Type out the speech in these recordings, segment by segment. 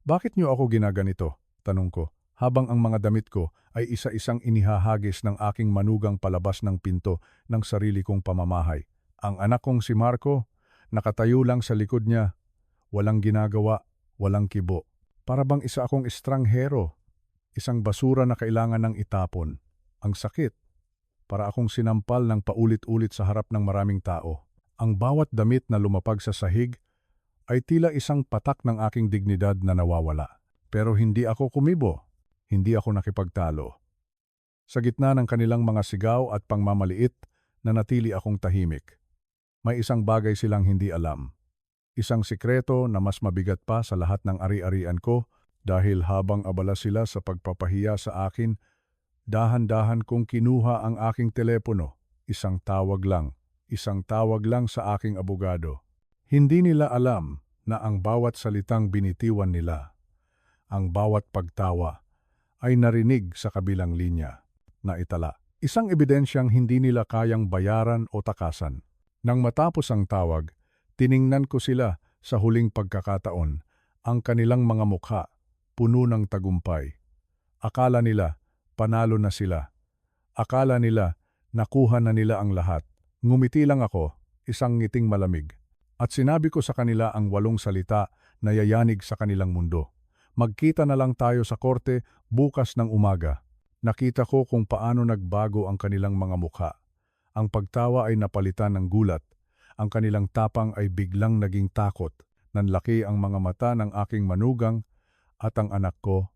Bakit niyo ako ginaganito? Tanong ko, habang ang mga damit ko ay isa-isang inihahagis ng aking manugang palabas ng pinto ng sarili kong pamamahay. Ang anak kong si Marco, nakatayo lang sa likod niya, walang ginagawa, walang kibo. Para bang isa akong estranghero, isang basura na kailangan ng itapon. Ang sakit, para akong sinampal ng paulit-ulit sa harap ng maraming tao. Ang bawat damit na lumapag sa sahig ay tila isang patak ng aking dignidad na nawawala. Pero hindi ako kumibo, hindi ako nakipagtalo. Sa gitna ng kanilang mga sigaw at pangmamaliit, nanatili akong tahimik. May isang bagay silang hindi alam. Isang sikreto na mas mabigat pa sa lahat ng ari-arian ko dahil habang abala sila sa pagpapahiya sa akin, dahan-dahan kong kinuha ang aking telepono. Isang tawag lang sa aking abogado. Hindi nila alam na ang bawat salitang binitiwan nila, ang bawat pagtawa, ay narinig sa kabilang linya na itala. Isang ebidensyang hindi nila kayang bayaran o takasan. Nang matapos ang tawag, tiningnan ko sila sa huling pagkakataon, ang kanilang mga mukha, puno ng tagumpay. Akala nila, panalo na sila. Akala nila, nakuha na nila ang lahat. Ngumiti lang ako, isang ngiting malamig. At sinabi ko sa kanila ang 8 salita na yayanig sa kanilang mundo. Magkita na lang tayo sa korte bukas ng umaga. Nakita ko kung paano nagbago ang kanilang mga mukha. Ang pagtawa ay napalitan ng gulat. Ang kanilang tapang ay biglang naging takot. Nanlaki ang mga mata ng aking manugang at ang anak ko,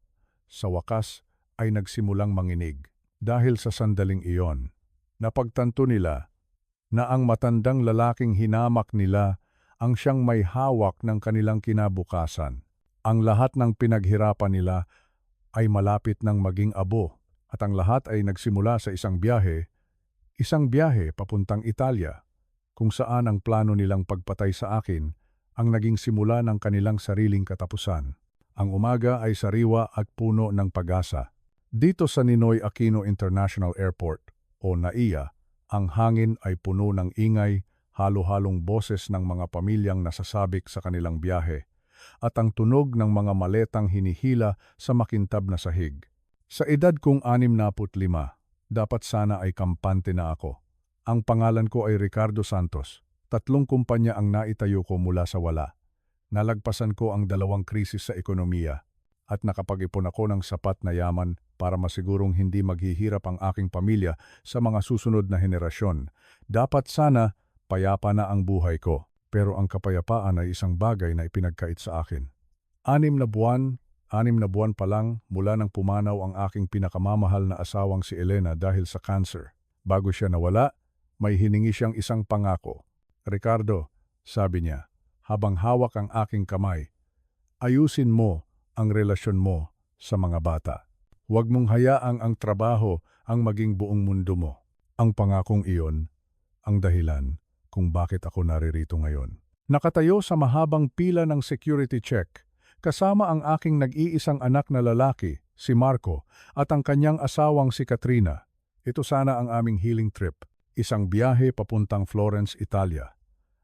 sa wakas, ay nagsimulang manginig. Dahil sa sandaling iyon, napagtanto nila na ang matandang lalaking hinamak nila ang siyang may hawak ng kanilang kinabukasan. Ang lahat ng pinaghirapan nila ay malapit ng maging abo at ang lahat ay nagsimula sa isang biyahe papuntang Italia, kung saan ang plano nilang pagpatay sa akin ang naging simula ng kanilang sariling katapusan. Ang umaga ay sariwa at puno ng pag-asa. Dito sa Ninoy Aquino International Airport o NAIA, ang hangin ay puno ng ingay, halo-halong boses ng mga pamilyang nasasabik sa kanilang biyahe, at ang tunog ng mga maletang hinihila sa makintab na sahig. Sa edad kong 65, dapat sana ay kampante na ako. Ang pangalan ko ay Ricardo Santos. 3 kumpanya ang naitayo ko mula sa wala. Nalagpasan ko ang 2 krisis sa ekonomiya at nakapag-ipon ako ng sapat na yaman para masigurong hindi maghihirap ang aking pamilya sa mga susunod na henerasyon. Dapat sana payapa na ang buhay ko, pero ang kapayapaan ay isang bagay na ipinagkait sa akin. 6 na buwan pa lang mula nang pumanaw ang aking pinakamamahal na asawang si Elena dahil sa cancer. Bago siya nawala, may hiningi siyang isang pangako. Ricardo, sabi niya, habang hawak ang aking kamay, ayusin mo ang relasyon mo sa mga bata. Huwag mong hayaang ang trabaho ang maging buong mundo mo. Ang pangakong iyon, ang dahilan kung bakit ako naririto ngayon. Nakatayo sa mahabang pila ng security check, kasama ang aking nag-iisang anak na lalaki, si Marco, at ang kanyang asawang si Katrina. Ito sana ang aming healing trip, isang biyahe papuntang Florence, Italia.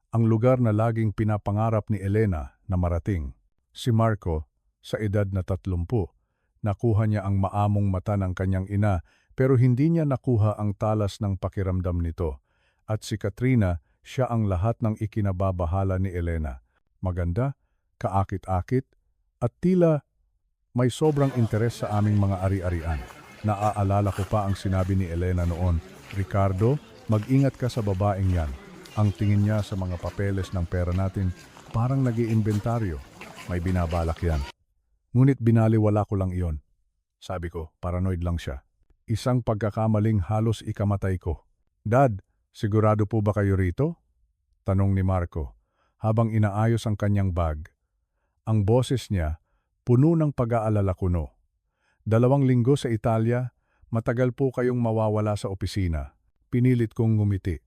Ang lugar na laging pinapangarap ni Elena na marating. Si Marco, sa edad na 30, nakuha niya ang maamong mata ng kanyang ina pero hindi niya nakuha ang talas ng pakiramdam nito. At si Katrina, siya ang lahat ng ikinababahala ni Elena. Maganda, kaakit-akit, at tila may sobrang interes sa aming mga ari-arian. Naaalala ko pa ang sinabi ni Elena noon, Ricardo, mag-ingat ka sa babaeng yan. Ang tingin niya sa mga papeles ng pera natin, parang nag-iimbentaryo. May binabalak yan. Ngunit binaliwala ko lang iyon. Sabi ko, paranoid lang siya. Isang pagkakamaling halos ikamatay ko. Dad, sigurado po ba kayo rito? Tanong ni Marco, habang inaayos ang kanyang bag. Ang boses niya, puno ng pag-aalala kuno. 2 linggo sa Italia, matagal po kayong mawawala sa opisina. Pinilit kong ngumiti.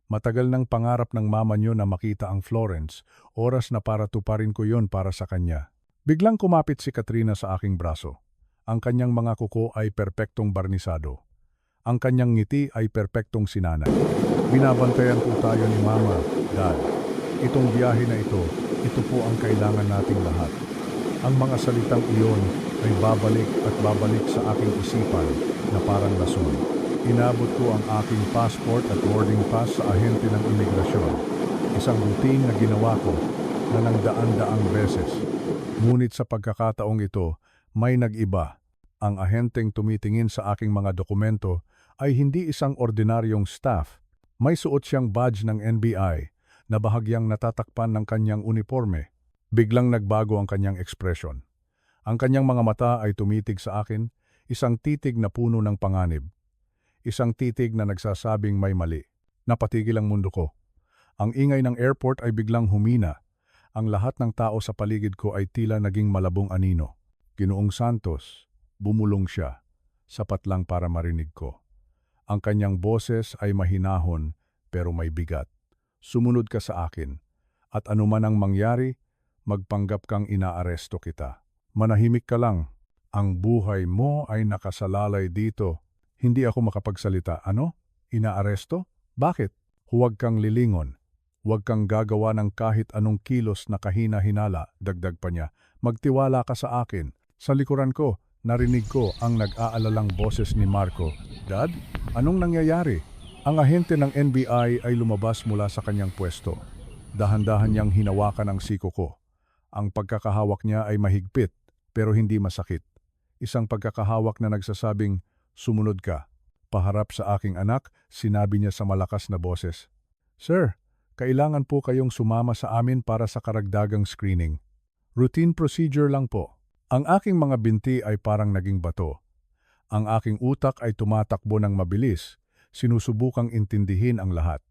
Matagal ng pangarap ng mama niyo na makita ang Florence, oras na para tuparin ko yon para sa kanya. Biglang kumapit si Katrina sa aking braso. Ang kanyang mga kuko ay perpektong barnisado. Ang kanyang ngiti ay perpektong sinanay. Binabantayan po tayo ni Mama, Dad. Itong biyahe na ito po ang kailangan nating lahat. Ang mga salitang iyon ay babalik at babalik sa aking isipan na parang lason. Inabot ko ang aking passport at boarding pass sa ahente ng imigrasyon. Isang routine na ginawa ko na ng daan-daang beses. Ngunit sa pagkakataong ito, may nag-iba. Ang ahenteng tumitingin sa aking mga dokumento ay hindi isang ordinaryong staff. May suot siyang badge ng NBI na bahagyang natatakpan ng kanyang uniforme. Biglang nagbago ang kanyang ekspresyon. Ang kanyang mga mata ay tumitig sa akin, isang titig na puno ng panganib. Isang titig na nagsasabing may mali. Napatigil ang mundo ko. Ang ingay ng airport ay biglang humina. Ang lahat ng tao sa paligid ko ay tila naging malabong anino. Ginoong Santos, bumulong siya. Sapat lang para marinig ko. Ang kanyang boses ay mahinahon pero may bigat. Sumunod ka sa akin. At anuman ang mangyari, magpanggap kang inaaresto kita. Manahimik ka lang. Ang buhay mo ay nakasalalay dito. Hindi ako makapagsalita. Ano? Inaaresto? Bakit? Huwag kang lilingon. Huwag kang gagawa ng kahit anong kilos na kahina-hinala, dagdag pa niya. Magtiwala ka sa akin. Sa likuran ko, narinig ko ang nag-aalalang boses ni Marco. Dad, anong nangyayari? Ang ahente ng NBI ay lumabas mula sa kanyang pwesto. Dahan-dahan niyang hinawakan ang siko ko. Ang pagkakahawak niya ay mahigpit, pero hindi masakit. Isang pagkakahawak na nagsasabing, sumunod ka. Paharap sa aking anak, sinabi niya sa malakas na boses. Sir, kailangan po kayong sumama sa amin para sa karagdagang screening. Routine procedure lang po. Ang aking mga binti ay parang naging bato. Ang aking utak ay tumatakbo ng mabilis, sinusubukang intindihin ang lahat.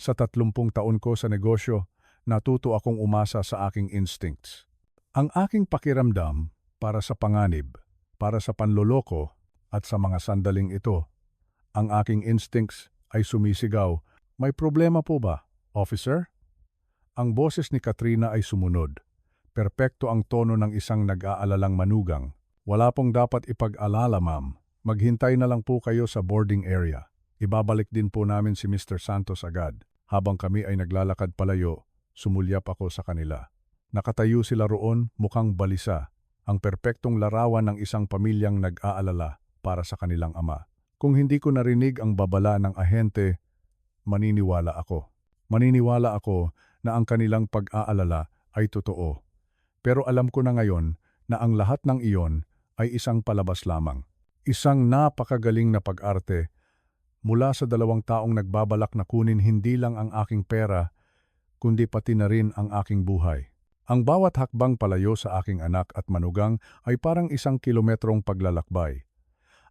Sa 30 taon ko sa negosyo, natuto akong umasa sa aking instincts. Ang aking pakiramdam para sa panganib, para sa panloloko at sa mga sandaling ito. Ang aking instincts ay sumisigaw, may problema po ba, officer? Ang boses ni Katrina ay sumunod. Perpekto ang tono ng isang nag-aalalang manugang. Wala pong dapat ipag-alala, ma'am. Maghintay na lang po kayo sa boarding area. Ibabalik din po namin si Mr. Santos agad. Habang kami ay naglalakad palayo, sumulyap ako sa kanila. Nakatayo sila roon, mukhang balisa. Ang perpektong larawan ng isang pamilyang nag-aalala para sa kanilang ama. Kung hindi ko narinig ang babala ng ahente, maniniwala ako. Maniniwala ako na ang kanilang pag-aalala ay totoo. Pero alam ko na ngayon na ang lahat ng iyon ay isang palabas lamang. Isang napakagaling na pag-arte mula sa 2 taong nagbabalak na kunin hindi lang ang aking pera, kundi pati na rin ang aking buhay. Ang bawat hakbang palayo sa aking anak at manugang ay parang 1 kilometrong paglalakbay.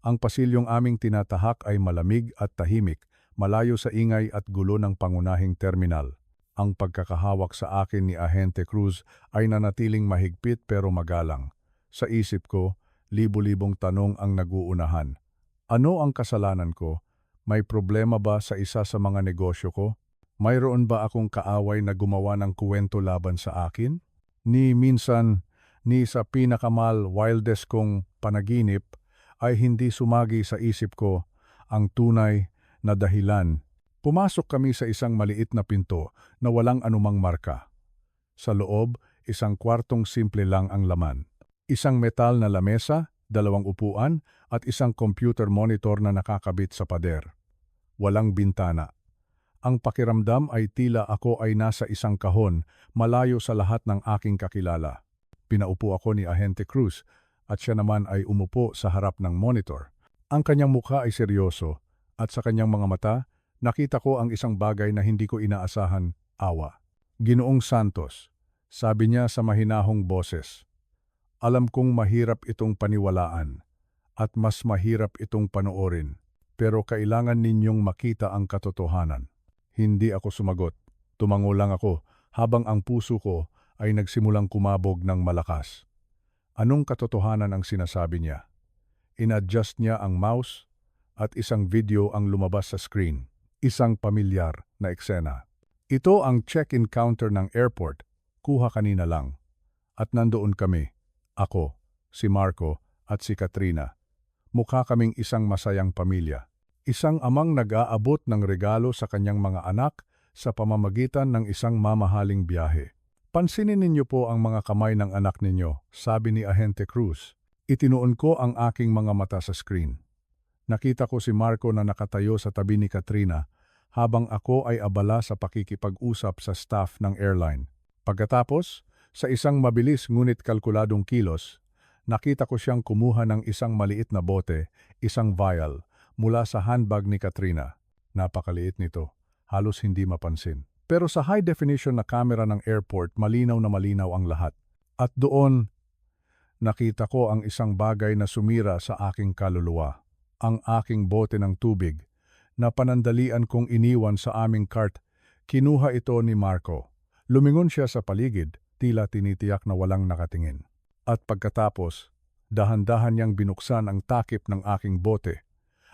Ang pasilyong aming tinatahak ay malamig at tahimik, malayo sa ingay at gulo ng pangunahing terminal. Ang pagkakahawak sa akin ni Ahente Cruz ay nanatiling mahigpit pero magalang. Sa isip ko, libo-libong tanong ang naguunahan. Ano ang kasalanan ko? May problema ba sa isa sa mga negosyo ko? Mayroon ba akong kaaway na gumawa ng kuwento laban sa akin? Ni minsan, ni sa pinakamal wildest kong panaginip, ay hindi sumagi sa isip ko ang tunay na dahilan. Pumasok kami sa isang maliit na pinto na walang anumang marka. Sa loob, isang kwartong simple lang ang laman. Isang metal na lamesa, 2 upuan at isang computer monitor na nakakabit sa pader. Walang bintana. Ang pakiramdam ay tila ako ay nasa isang kahon, malayo sa lahat ng aking kakilala. Pinaupo ako ni Ahente Cruz at siya naman ay umupo sa harap ng monitor. Ang kanyang mukha ay seryoso at sa kanyang mga mata, nakita ko ang isang bagay na hindi ko inaasahan, awa. Ginoong Santos, sabi niya sa mahinahong boses, alam kong mahirap itong paniwalaan at mas mahirap itong panoorin, pero kailangan ninyong makita ang katotohanan. Hindi ako sumagot. Tumango lang ako habang ang puso ko ay nagsimulang kumabog ng malakas. Anong katotohanan ang sinasabi niya? In-adjust niya ang mouse at isang video ang lumabas sa screen. Isang pamilyar na eksena. Ito ang check-in counter ng airport. Kuha kanina lang. At nandoon kami. Ako, si Marco at si Katrina. Mukha kaming isang masayang pamilya. Isang amang nag-aabot ng regalo sa kanyang mga anak sa pamamagitan ng isang mamahaling biyahe. Pansinin ninyo po ang mga kamay ng anak ninyo, sabi ni Ahente Cruz. Itinuon ko ang aking mga mata sa screen. Nakita ko si Marco na nakatayo sa tabi ni Katrina habang ako ay abala sa pakikipag-usap sa staff ng airline. Pagkatapos, sa isang mabilis ngunit kalkuladong kilos, nakita ko siyang kumuha ng isang maliit na bote, isang vial, mula sa handbag ni Katrina. Napakaliit nito, halos hindi mapansin. Pero sa high-definition na camera ng airport, malinaw na malinaw ang lahat. At doon, nakita ko ang isang bagay na sumira sa aking kaluluwa. Ang aking bote ng tubig, na panandalian kong iniwan sa aming cart. Kinuha ito ni Marco. Lumingon siya sa paligid, tila tinitiyak na walang nakatingin. At pagkatapos, dahan-dahan niyang binuksan ang takip ng aking bote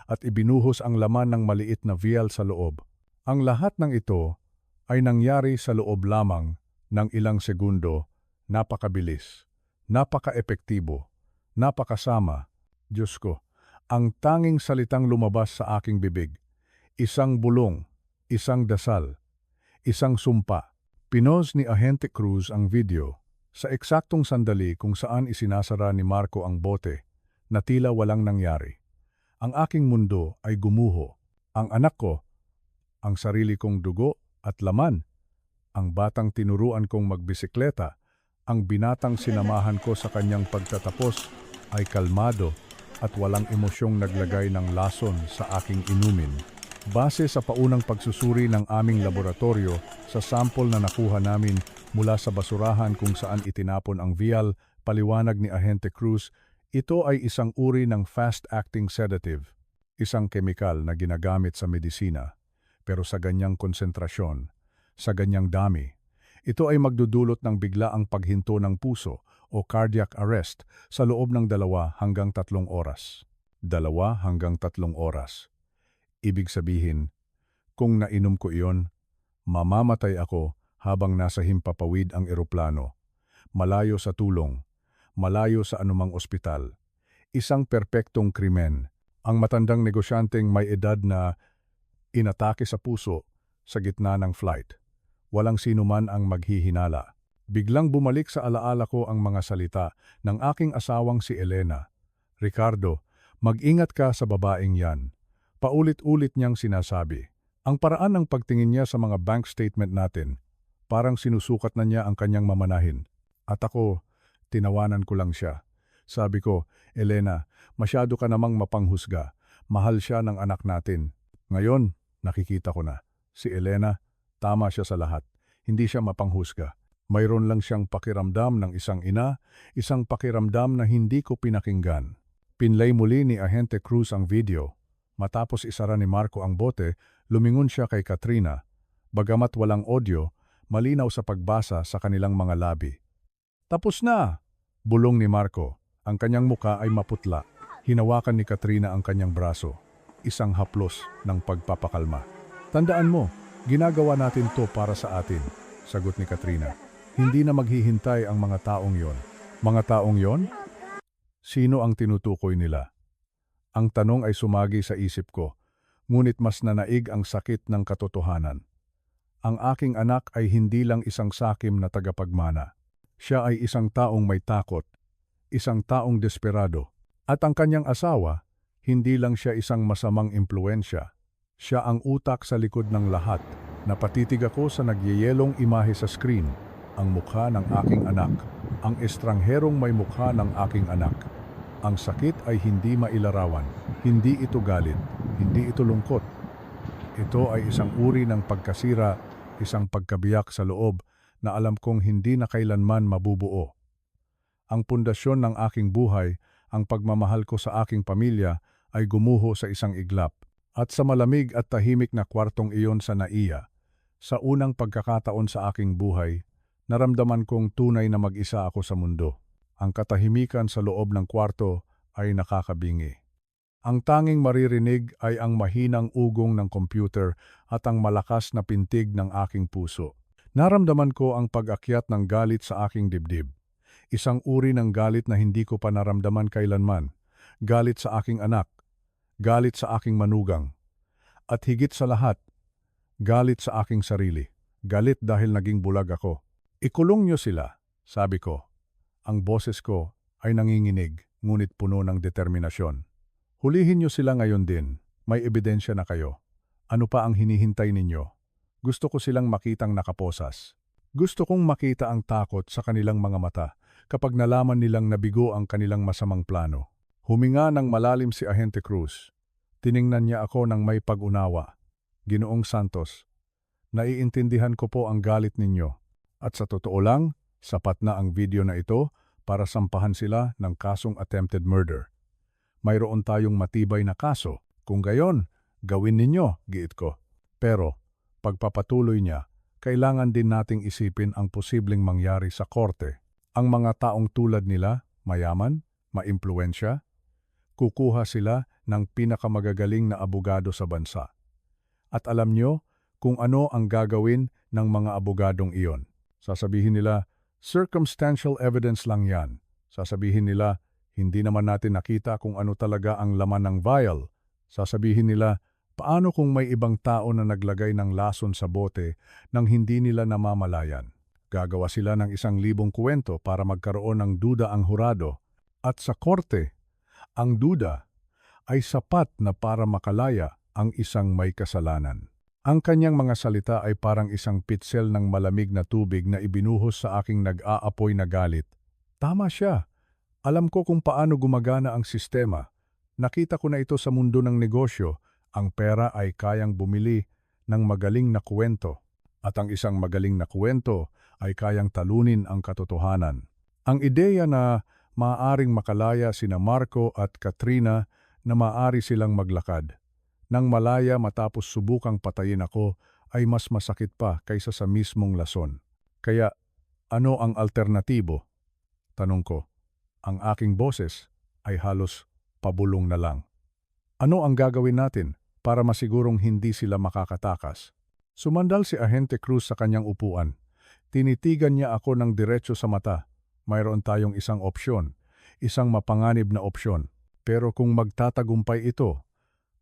at ibinuhos ang laman ng maliit na vial sa loob. Ang lahat ng ito ay nangyari sa loob lamang ng ilang segundo. Napakabilis, napaka-epektibo, napakasama. Diyos ko, ang tanging salitang lumabas sa aking bibig, isang bulong, isang dasal, isang sumpa. Pinost ni Ahente Cruz ang video sa eksaktong sandali kung saan isinasara ni Marco ang bote na tila walang nangyari. Ang aking mundo ay gumuho. Ang anak ko, ang sarili kong dugo at laman, ang batang tinuruan kong magbisikleta, ang binatang sinamahan ko sa kanyang pagtatapos ay kalmado at walang emosyong naglagay ng lason sa aking inumin. Base sa paunang pagsusuri ng aming laboratorio sa sample na nakuha namin mula sa basurahan kung saan itinapon ang vial, paliwanag ni Ahente Cruz, ito ay isang uri ng fast-acting sedative, isang kemikal na ginagamit sa medisina. Pero sa ganyang konsentrasyon, sa ganyang dami, ito ay magdudulot ng biglaang paghinto ng puso o cardiac arrest sa loob ng 2 hanggang 3 oras. 2 hanggang 3 oras. Ibig sabihin, kung nainom ko iyon, mamamatay ako habang nasa himpapawid ang eroplano, malayo sa tulong, malayo sa anumang ospital. Isang perpektong krimen, ang matandang negosyanteng may edad na inatake sa puso sa gitna ng flight. Walang sinuman ang maghihinala. Biglang bumalik sa alaala ko ang mga salita ng aking asawang si Elena. Ricardo, mag-ingat ka sa babaeng yan. Paulit-ulit niyang sinasabi. Ang paraan ng pagtingin niya sa mga bank statement natin, parang sinusukat na niya ang kanyang mamanahin. At ako, tinawanan ko lang siya. Sabi ko, Elena, masyado ka namang mapanghusga. Mahal siya ng anak natin. Ngayon, nakikita ko na. Si Elena, tama siya sa lahat. Hindi siya mapanghusga. Mayroon lang siyang pakiramdam ng isang ina, isang pakiramdam na hindi ko pinakinggan. Pinlay muli ni Ahente Cruz ang video. Matapos isara ni Marco ang bote, lumingon siya kay Katrina. Bagamat walang audio, malinaw sa pagbasa sa kanilang mga labi. Tapos na! Bulong ni Marco. Ang kanyang muka ay maputla. Hinawakan ni Katrina ang kanyang braso. Isang haplos ng pagpapakalma. Tandaan mo, ginagawa natin to para sa atin, sagot ni Katrina. Hindi na maghihintay ang mga taong yon. Mga taong yon? Sino ang tinutukoy nila? Ang tanong ay sumagi sa isip ko, ngunit mas nanaig ang sakit ng katotohanan. Ang aking anak ay hindi lang isang sakim na tagapagmana. Siya ay isang taong may takot, isang taong desperado. At ang kanyang asawa, hindi lang siya isang masamang impluensya. Siya ang utak sa likod ng lahat. Napatitig ako sa nagyeyelong imahe sa screen, ang mukha ng aking anak, ang estrangherong may mukha ng aking anak. Ang sakit ay hindi mailarawan, hindi ito galit, hindi ito lungkot. Ito ay isang uri ng pagkasira, isang pagkabiyak sa loob na alam kong hindi na kailanman mabubuo. Ang pundasyon ng aking buhay, ang pagmamahal ko sa aking pamilya ay gumuho sa isang iglap. At sa malamig at tahimik na kwartong iyon sa NAIA, sa unang pagkakataon sa aking buhay, naramdaman kong tunay na mag-isa ako sa mundo. Ang katahimikan sa loob ng kwarto ay nakakabingi. Ang tanging maririnig ay ang mahinang ugong ng computer at ang malakas na pintig ng aking puso. Naramdaman ko ang pag-akyat ng galit sa aking dibdib. Isang uri ng galit na hindi ko pa naramdaman kailanman. Galit sa aking anak. Galit sa aking manugang. At higit sa lahat, galit sa aking sarili. Galit dahil naging bulag ako. Ikulong niyo sila, sabi ko. Ang boses ko ay nanginginig, ngunit puno ng determinasyon. Hulihin niyo sila ngayon din. May ebidensya na kayo. Ano pa ang hinihintay ninyo? Gusto ko silang makitang nakaposas. Gusto kong makita ang takot sa kanilang mga mata kapag nalaman nilang nabigo ang kanilang masamang plano. Huminga ng malalim si Ahente Cruz. Tiningnan niya ako ng may pag-unawa. Ginoong Santos, naiintindihan ko po ang galit ninyo. At sa totoo lang, sapat na ang video na ito para sampahan sila ng kasong attempted murder. Mayroon tayong matibay na kaso. Kung gayon, gawin ninyo, giit ko. Pero, pagpapatuloy niya, kailangan din nating isipin ang posibleng mangyari sa korte. Ang mga taong tulad nila, mayaman, maimpluwensya, kukuha sila ng pinakamagagaling na abogado sa bansa. At alam nyo kung ano ang gagawin ng mga abogadong iyon. Sasabihin nila, circumstantial evidence lang yan. Sasabihin nila, hindi naman natin nakita kung ano talaga ang laman ng vial. Sasabihin nila, paano kung may ibang tao na naglagay ng lason sa bote nang hindi nila namamalayan? Gagawa sila ng 1,000 kwento para magkaroon ng duda ang hurado. At sa korte, ang duda ay sapat na para makalaya ang isang may kasalanan. Ang kanyang mga salita ay parang isang pitsel ng malamig na tubig na ibinuhos sa aking nag-aapoy na galit. Tama siya. Alam ko kung paano gumagana ang sistema. Nakita ko na ito sa mundo ng negosyo. Ang pera ay kayang bumili ng magaling na kwento. At ang isang magaling na kwento ay kayang talunin ang katotohanan. Ang ideya na maaaring makalaya sina Marco at Katrina na maaari silang maglakad. Nang malaya matapos subukang patayin ako ay mas masakit pa kaysa sa mismong lason. Kaya ano ang alternatibo? Tanong ko. Ang aking boses ay halos pabulong na lang. Ano ang gagawin natin para masigurong hindi sila makakatakas? Sumandal si Ahente Cruz sa kanyang upuan. Tinitigan niya ako ng diretso sa mata. Mayroon tayong isang opsyon, isang mapanganib na opsyon. Pero kung magtatagumpay ito,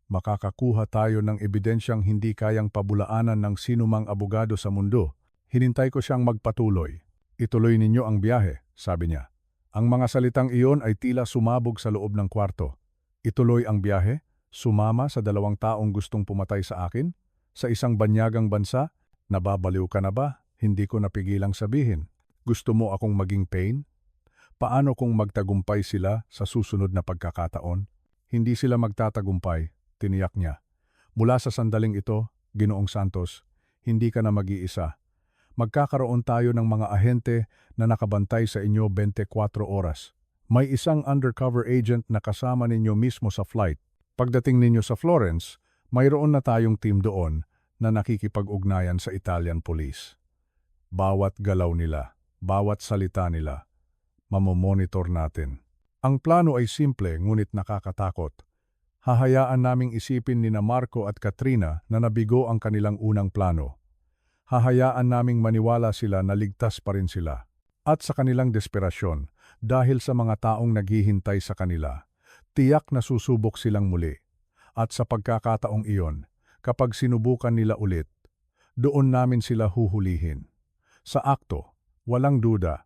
makakakuha tayo ng ebidensyang hindi kayang pabulaanan ng sinumang abogado sa mundo. Hinintay ko siyang magpatuloy. Ituloy ninyo ang biyahe, sabi niya. Ang mga salitang iyon ay tila sumabog sa loob ng kwarto. Ituloy ang biyahe? Sumama sa 2 taong gustong pumatay sa akin? Sa isang banyagang bansa? Nababaliw ka na ba? Hindi ko napigilang sabihin. Gusto mo akong maging pain? Paano kung magtagumpay sila sa susunod na pagkakataon? Hindi sila magtatagumpay, tiniyak niya. Mula sa sandaling ito, Ginoong Santos, hindi ka na mag-iisa. Magkakaroon tayo ng mga ahente na nakabantay sa inyo 24 oras. May isang undercover agent na kasama ninyo mismo sa flight. Pagdating ninyo sa Florence, mayroon na tayong team doon na nakikipag-ugnayan sa Italian police. Bawat galaw nila, bawat salita nila, mamomonitor natin. Ang plano ay simple ngunit nakakatakot. Hahayaan naming isipin ni Marco at Katrina na nabigo ang kanilang unang plano. Hahayaan naming maniwala sila na ligtas pa rin sila. At sa kanilang desperasyon, dahil sa mga taong naghihintay sa kanila, tiyak na susubok silang muli. At sa pagkakataong iyon, kapag sinubukan nila ulit, doon namin sila huhulihin. Sa akto, walang duda,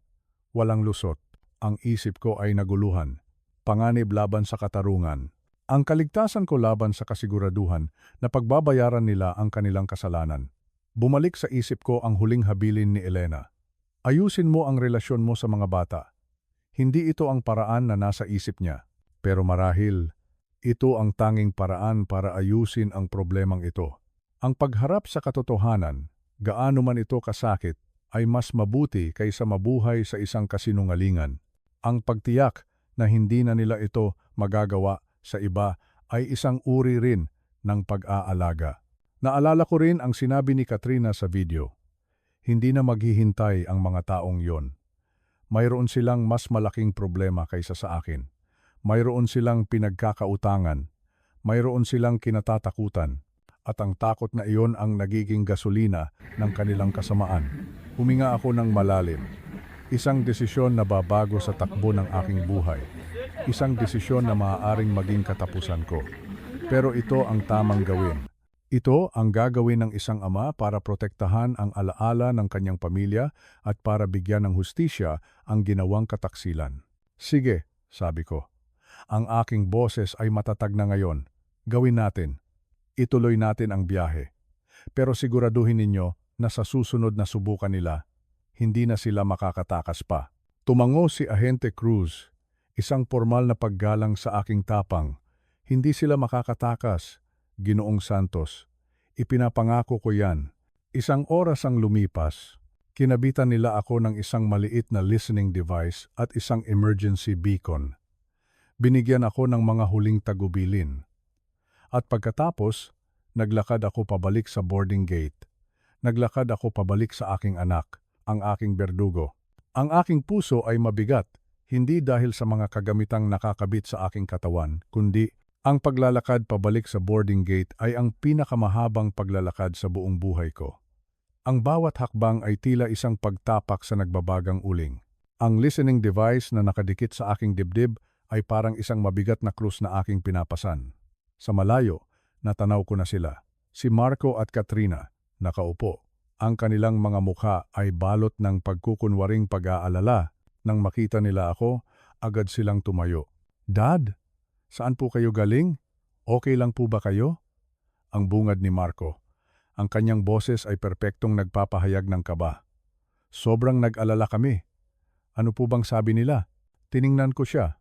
walang lusot. Ang isip ko ay naguluhan. Panganib laban sa katarungan. Ang kaligtasan ko laban sa kasiguraduhan na pagbabayaran nila ang kanilang kasalanan. Bumalik sa isip ko ang huling habilin ni Elena. Ayusin mo ang relasyon mo sa mga bata. Hindi ito ang paraan na nasa isip niya. Pero marahil, ito ang tanging paraan para ayusin ang problemang ito. Ang pagharap sa katotohanan, gaano man ito kasakit, ay mas mabuti kaysa mabuhay sa isang kasinungalingan. Ang pagtiyak na hindi na nila ito magagawa sa iba ay isang uri rin ng pag-aalaga. Naalala ko rin ang sinabi ni Katrina sa video. Hindi na maghihintay ang mga taong yon. Mayroon silang mas malaking problema kaysa sa akin. Mayroon silang pinagkakautangan. Mayroon silang kinatatakutan. At ang takot na iyon ang nagiging gasolina ng kanilang kasamaan. Huminga ako ng malalim. Isang desisyon na babago sa takbo ng aking buhay. Isang desisyon na maaaring maging katapusan ko. Pero ito ang tamang gawin. Ito ang gagawin ng isang ama para protektahan ang alaala ng kanyang pamilya at para bigyan ng hustisya ang ginawang kataksilan. Sige, sabi ko. Ang aking boses ay matatag na ngayon. Gawin natin. Ituloy natin ang biyahe. Pero siguraduhin ninyo na sa susunod na subukan nila, hindi na sila makakatakas pa. Tumango si Ahente Cruz, isang formal na paggalang sa aking tapang. Hindi sila makakatakas, Ginoong Santos. Ipinapangako ko yan. Isang oras ang lumipas. Kinabitan nila ako ng isang maliit na listening device at isang emergency beacon. Binigyan ako ng mga huling tagubilin. At pagkatapos, naglakad ako pabalik sa boarding gate. Naglakad ako pabalik sa aking anak, ang aking berdugo. Ang aking puso ay mabigat, hindi dahil sa mga kagamitang nakakabit sa aking katawan, kundi ang paglalakad pabalik sa boarding gate ay ang pinakamahabang paglalakad sa buong buhay ko. Ang bawat hakbang ay tila isang pagtapak sa nagbabagang uling. Ang listening device na nakadikit sa aking dibdib ay parang isang mabigat na krus na aking pinapasan. Sa malayo, natanaw ko na sila. Si Marco at Katrina, nakaupo. Ang kanilang mga mukha ay balot ng pagkukunwaring pag-aalala. Nang makita nila ako, agad silang tumayo. "Dad, saan po kayo galing? Okay lang po ba kayo?" Ang bungad ni Marco. Ang kanyang boses ay perpektong nagpapahayag ng kaba. "Sobrang nag-alala kami. Ano po bang sabi nila?" Tiningnan ko siya,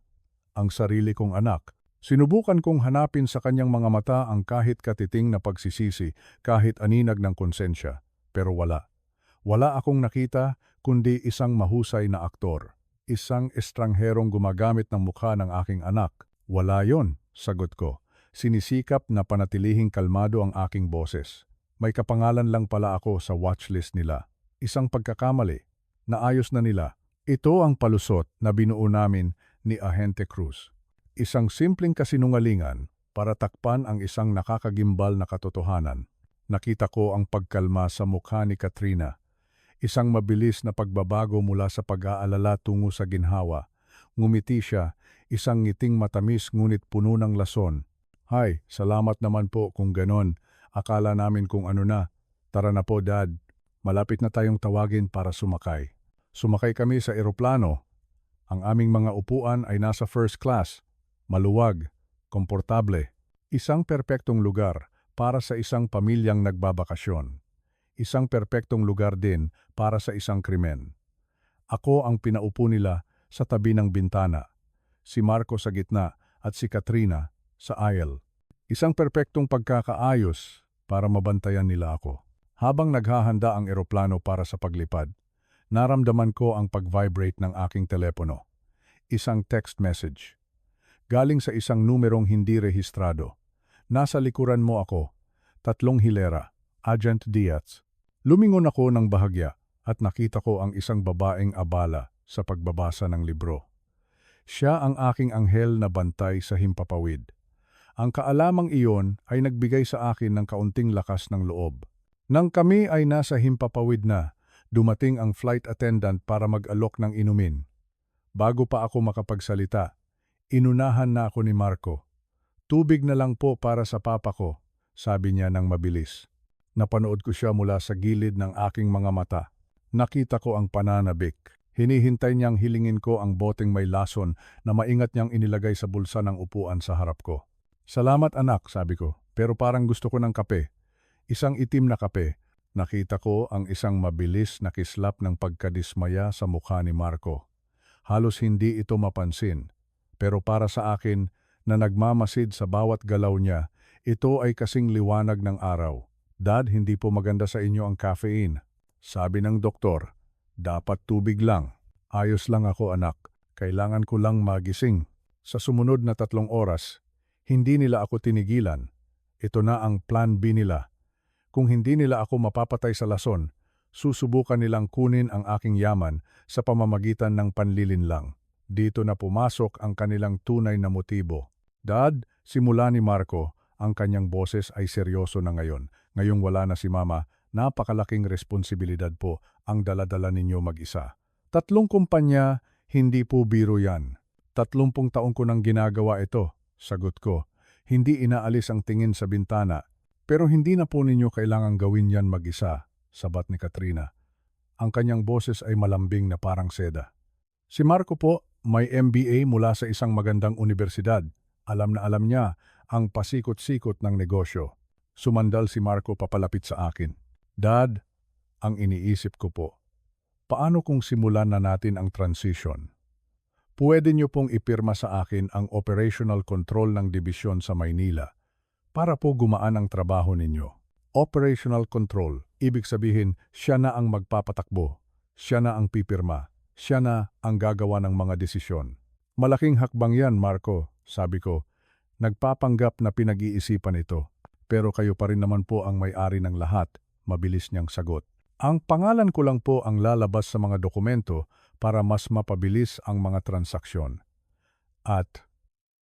ang sarili kong anak. Sinubukan kong hanapin sa kanyang mga mata ang kahit katiting na pagsisisi, kahit aninag ng konsensya. Pero wala. Wala akong nakita kundi isang mahusay na aktor. Isang estrangherong gumagamit ng mukha ng aking anak. "Wala yon," sagot ko. Sinisikap na panatilihing kalmado ang aking boses. May kapangalan lang pala ako sa watchlist nila. Isang pagkakamali. Naayos na nila. Ito ang palusot na binuo namin ni Ahente Cruz. Isang simpleng kasinungalingan para takpan ang isang nakakagimbal na katotohanan. Nakita ko ang pagkalma sa mukha ni Katrina. Isang mabilis na pagbabago mula sa pag-aalala tungo sa ginhawa. Ngumiti siya, isang ngiting matamis ngunit puno ng lason. "Hay, salamat naman po kung ganon. Akala namin kung ano na. Tara na po, Dad. Malapit na tayong tawagin para sumakay." Sumakay kami sa eroplano. Ang aming mga upuan ay nasa first class. Maluwag, komportable. Isang perpektong lugar para sa isang pamilyang nagbabakasyon. Isang perpektong lugar din para sa isang krimen. Ako ang pinaupo nila sa tabi ng bintana. Si Marco sa gitna at si Katrina sa aisle. Isang perpektong pagkakaayos para mabantayan nila ako. Habang naghahanda ang eroplano para sa paglipad, naramdaman ko ang pag-vibrate ng aking telepono. Isang text message. Galing sa isang numerong hindi rehistrado. "Nasa likuran mo ako. 3 hilera. Agent Diaz." Lumingon ako ng bahagya at nakita ko ang isang babaeng abala sa pagbabasa ng libro. Siya ang aking anghel na bantay sa himpapawid. Ang kaalamang iyon ay nagbigay sa akin ng kaunting lakas ng loob. Nang kami ay nasa himpapawid na, dumating ang flight attendant para mag-alok ng inumin. Bago pa ako makapagsalita, inunahan na ako ni Marco. "Tubig na lang po para sa papa ko," sabi niya nang mabilis. Napanood ko siya mula sa gilid ng aking mga mata. Nakita ko ang pananabik. Hinihintay niyang hilingin ko ang boteng may lason na maingat niyang inilagay sa bulsa ng upuan sa harap ko. "Salamat anak," sabi ko, "pero parang gusto ko ng kape." Isang itim na kape. Nakita ko ang isang mabilis na kislap ng pagkadismaya sa mukha ni Marco. Halos hindi ito mapansin. Pero para sa akin, na nagmamasid sa bawat galaw niya, ito ay kasing liwanag ng araw. "Dad, hindi po maganda sa inyo ang caffeine." Sabi ng doktor, "Dapat tubig lang." "Ayos lang ako anak, kailangan ko lang magising." Sa sumunod na 3 oras, hindi nila ako tinigilan. Ito na ang plan B nila. Kung hindi nila ako mapapatay sa lason, susubukan nilang kunin ang aking yaman sa pamamagitan ng panlilinlang. Dito na pumasok ang kanilang tunay na motibo. "Dad," simula ni Marco, ang kanyang boses ay seryoso na ngayon. "Ngayong wala na si Mama, napakalaking responsibilidad po ang daladala ninyo mag-isa. 3 kumpanya, hindi po biro yan. 30 taong ko nang ginagawa ito," sagot ko. Hindi inaalis ang tingin sa bintana. Pero hindi na po ninyo kailangang gawin yan mag-isa, sabat ni Katrina. Ang kanyang boses ay malambing na parang seda. Si Marco po, may MBA mula sa isang magandang universidad. Alam na alam niya ang pasikot-sikot ng negosyo. Sumandal si Marco papalapit sa akin. Dad, ang iniisip ko po, paano kung simulan na natin ang transition? Pwede niyo pong ipirma sa akin ang operational control ng dibisyon sa Maynila para po gumaan ang trabaho ninyo. Operational control, ibig sabihin siya na ang magpapatakbo, siya na ang pipirma, siya na ang gagawa ng mga desisyon. Malaking hakbang yan, Marco, sabi ko. Nagpapanggap na pinag-iisipan ito, pero kayo pa rin naman po ang may-ari ng lahat, mabilis niyang sagot. Ang pangalan ko lang po ang lalabas sa mga dokumento para mas mapabilis ang mga transaksyon. At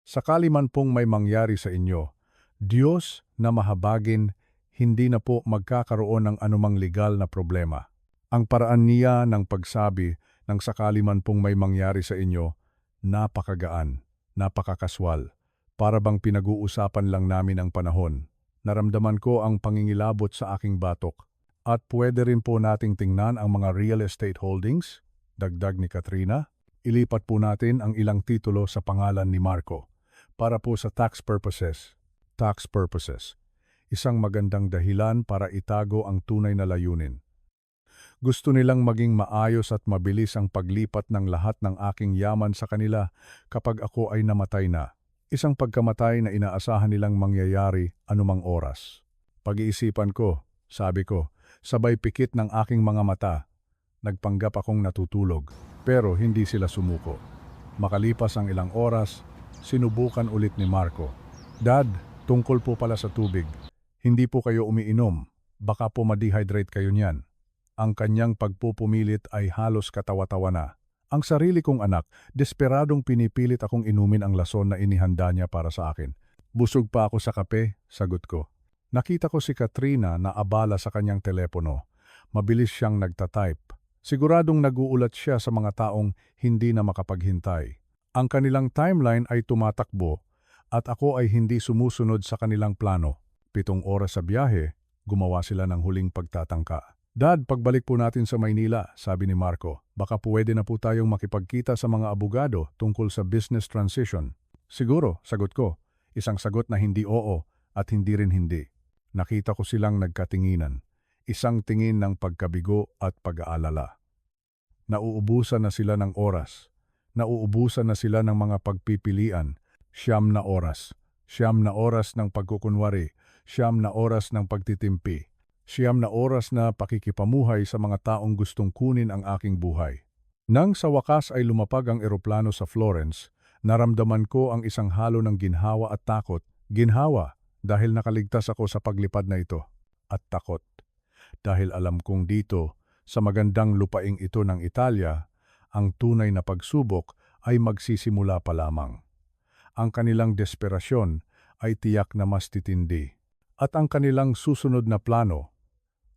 sakali man pong may mangyari sa inyo, Diyos na mahabagin, hindi na po magkakaroon ng anumang legal na problema. Ang paraan niya ng pagsabi ng sakali man pong may mangyari sa inyo, napakagaan, napakakaswal, para bang pinag-uusapan lang namin ang panahon. Naramdaman ko ang pangingilabot sa aking batok. At pwede rin po nating tingnan ang mga real estate holdings, dagdag ni Katrina. Ilipat po natin ang ilang titulo sa pangalan ni Marco para po sa tax purposes. Tax purposes. Isang magandang dahilan para itago ang tunay na layunin. Gusto nilang maging maayos at mabilis ang paglipat ng lahat ng aking yaman sa kanila kapag ako ay namatay na. Isang pagkamatay na inaasahan nilang mangyayari anumang oras. Pag-iisipan ko, sabi ko, sabay pikit ng aking mga mata. Nagpanggap akong natutulog, pero hindi sila sumuko. Makalipas ang ilang oras, sinubukan ulit ni Marco. Dad, tungkol po pala sa tubig. Hindi po kayo umiinom. Baka po ma-dehydrate kayo niyan. Ang kanyang pagpupumilit ay halos katawa-tawa na. Ang sarili kong anak, desperadong pinipilit akong inumin ang lason na inihanda niya para sa akin. Busog pa ako sa kape, sagot ko. Nakita ko si Katrina na abala sa kanyang telepono. Mabilis siyang nagtatype. Siguradong nag-uulat siya sa mga taong hindi na makapaghintay. Ang kanilang timeline ay tumatakbo at ako ay hindi sumusunod sa kanilang plano. 7 oras sa biyahe, gumawa sila ng huling pagtatangka. Dad, pagbalik po natin sa Maynila, sabi ni Marco, baka pwede na po tayong makipagkita sa mga abogado tungkol sa business transition. Siguro, sagot ko. Isang sagot na hindi oo at hindi rin hindi. Nakita ko silang nagkatinginan. Isang tingin ng pagkabigo at pag-aalala. Nauubusan na sila ng oras. Nauubusan na sila ng mga pagpipilian. 9 na oras. 9 na oras ng pagkukunwari. 9 na oras ng pagtitimpi. 9 na oras na pakikipamuhay sa mga taong gustong kunin ang aking buhay. Nang sa wakas ay lumapag ang eroplano sa Florence, naramdaman ko ang isang halo ng ginhawa at takot. Ginhawa dahil nakaligtas ako sa paglipad na ito. At takot dahil alam kong dito, sa magandang lupaing ito ng Italia, ang tunay na pagsubok ay magsisimula pa lamang. Ang kanilang desperasyon ay tiyak na mas titindi. At ang kanilang susunod na plano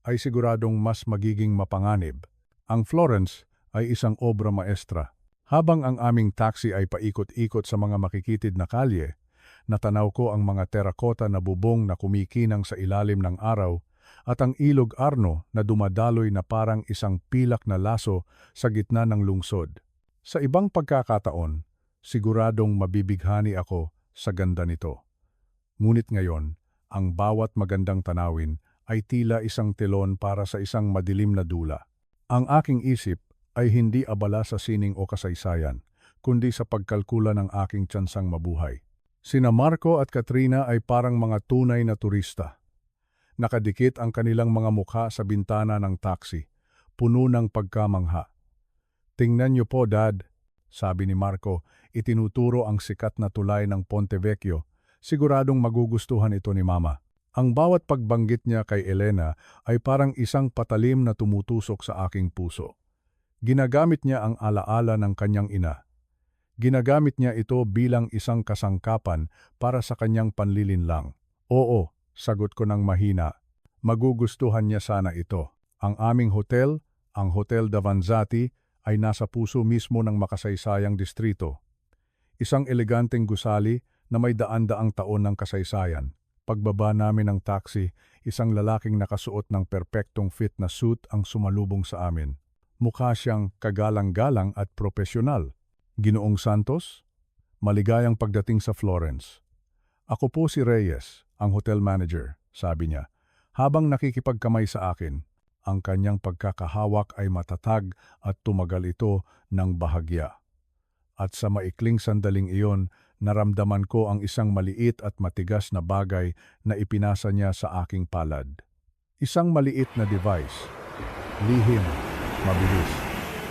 ay siguradong mas magiging mapanganib. Ang Florence ay isang obra maestra. Habang ang aming taxi ay paikot-ikot sa mga makikitid na kalye, natanaw ko ang mga terakota na bubong na kumikinang sa ilalim ng araw at ang ilog Arno na dumadaloy na parang isang pilak na laso sa gitna ng lungsod. Sa ibang pagkakataon, siguradong mabibighani ako sa ganda nito. Ngunit ngayon, ang bawat magandang tanawin ay tila isang telon para sa isang madilim na dula. Ang aking isip ay hindi abala sa sining o kasaysayan, kundi sa pagkalkula ng aking tsansang mabuhay. Sina Marco at Katrina ay parang mga tunay na turista. Nakadikit ang kanilang mga mukha sa bintana ng taxi, puno ng pagkamangha. Tingnan niyo po, Dad, sabi ni Marco, itinuturo ang sikat na tulay ng Ponte Vecchio. Siguradong magugustuhan ito ni Mama. Ang bawat pagbanggit niya kay Elena ay parang isang patalim na tumutusok sa aking puso. Ginagamit niya ang alaala ng kanyang ina. Ginagamit niya ito bilang isang kasangkapan para sa kanyang panlilinlang. Oo, sagot ko ng mahina. Magugustuhan niya sana ito. Ang aming hotel, ang Hotel Davanzati, ay nasa puso mismo ng makasaysayang distrito. Isang eleganteng gusali na may daan-daang taon ng kasaysayan. Pagbaba namin ng taxi, isang lalaking nakasuot ng perpektong fit na suit ang sumalubong sa amin. Mukha siyang kagalang-galang at propesyonal. Ginoong Santos? Maligayang pagdating sa Florence. Ako po si Reyes, ang hotel manager, sabi niya. Habang nakikipagkamay sa akin, ang kanyang pagkakahawak ay matatag at tumagal ito ng bahagya. At sa maikling sandaling iyon, naramdaman ko ang isang maliit at matigas na bagay na ipinasa niya sa aking palad. Isang maliit na device. Lihim, mabilis.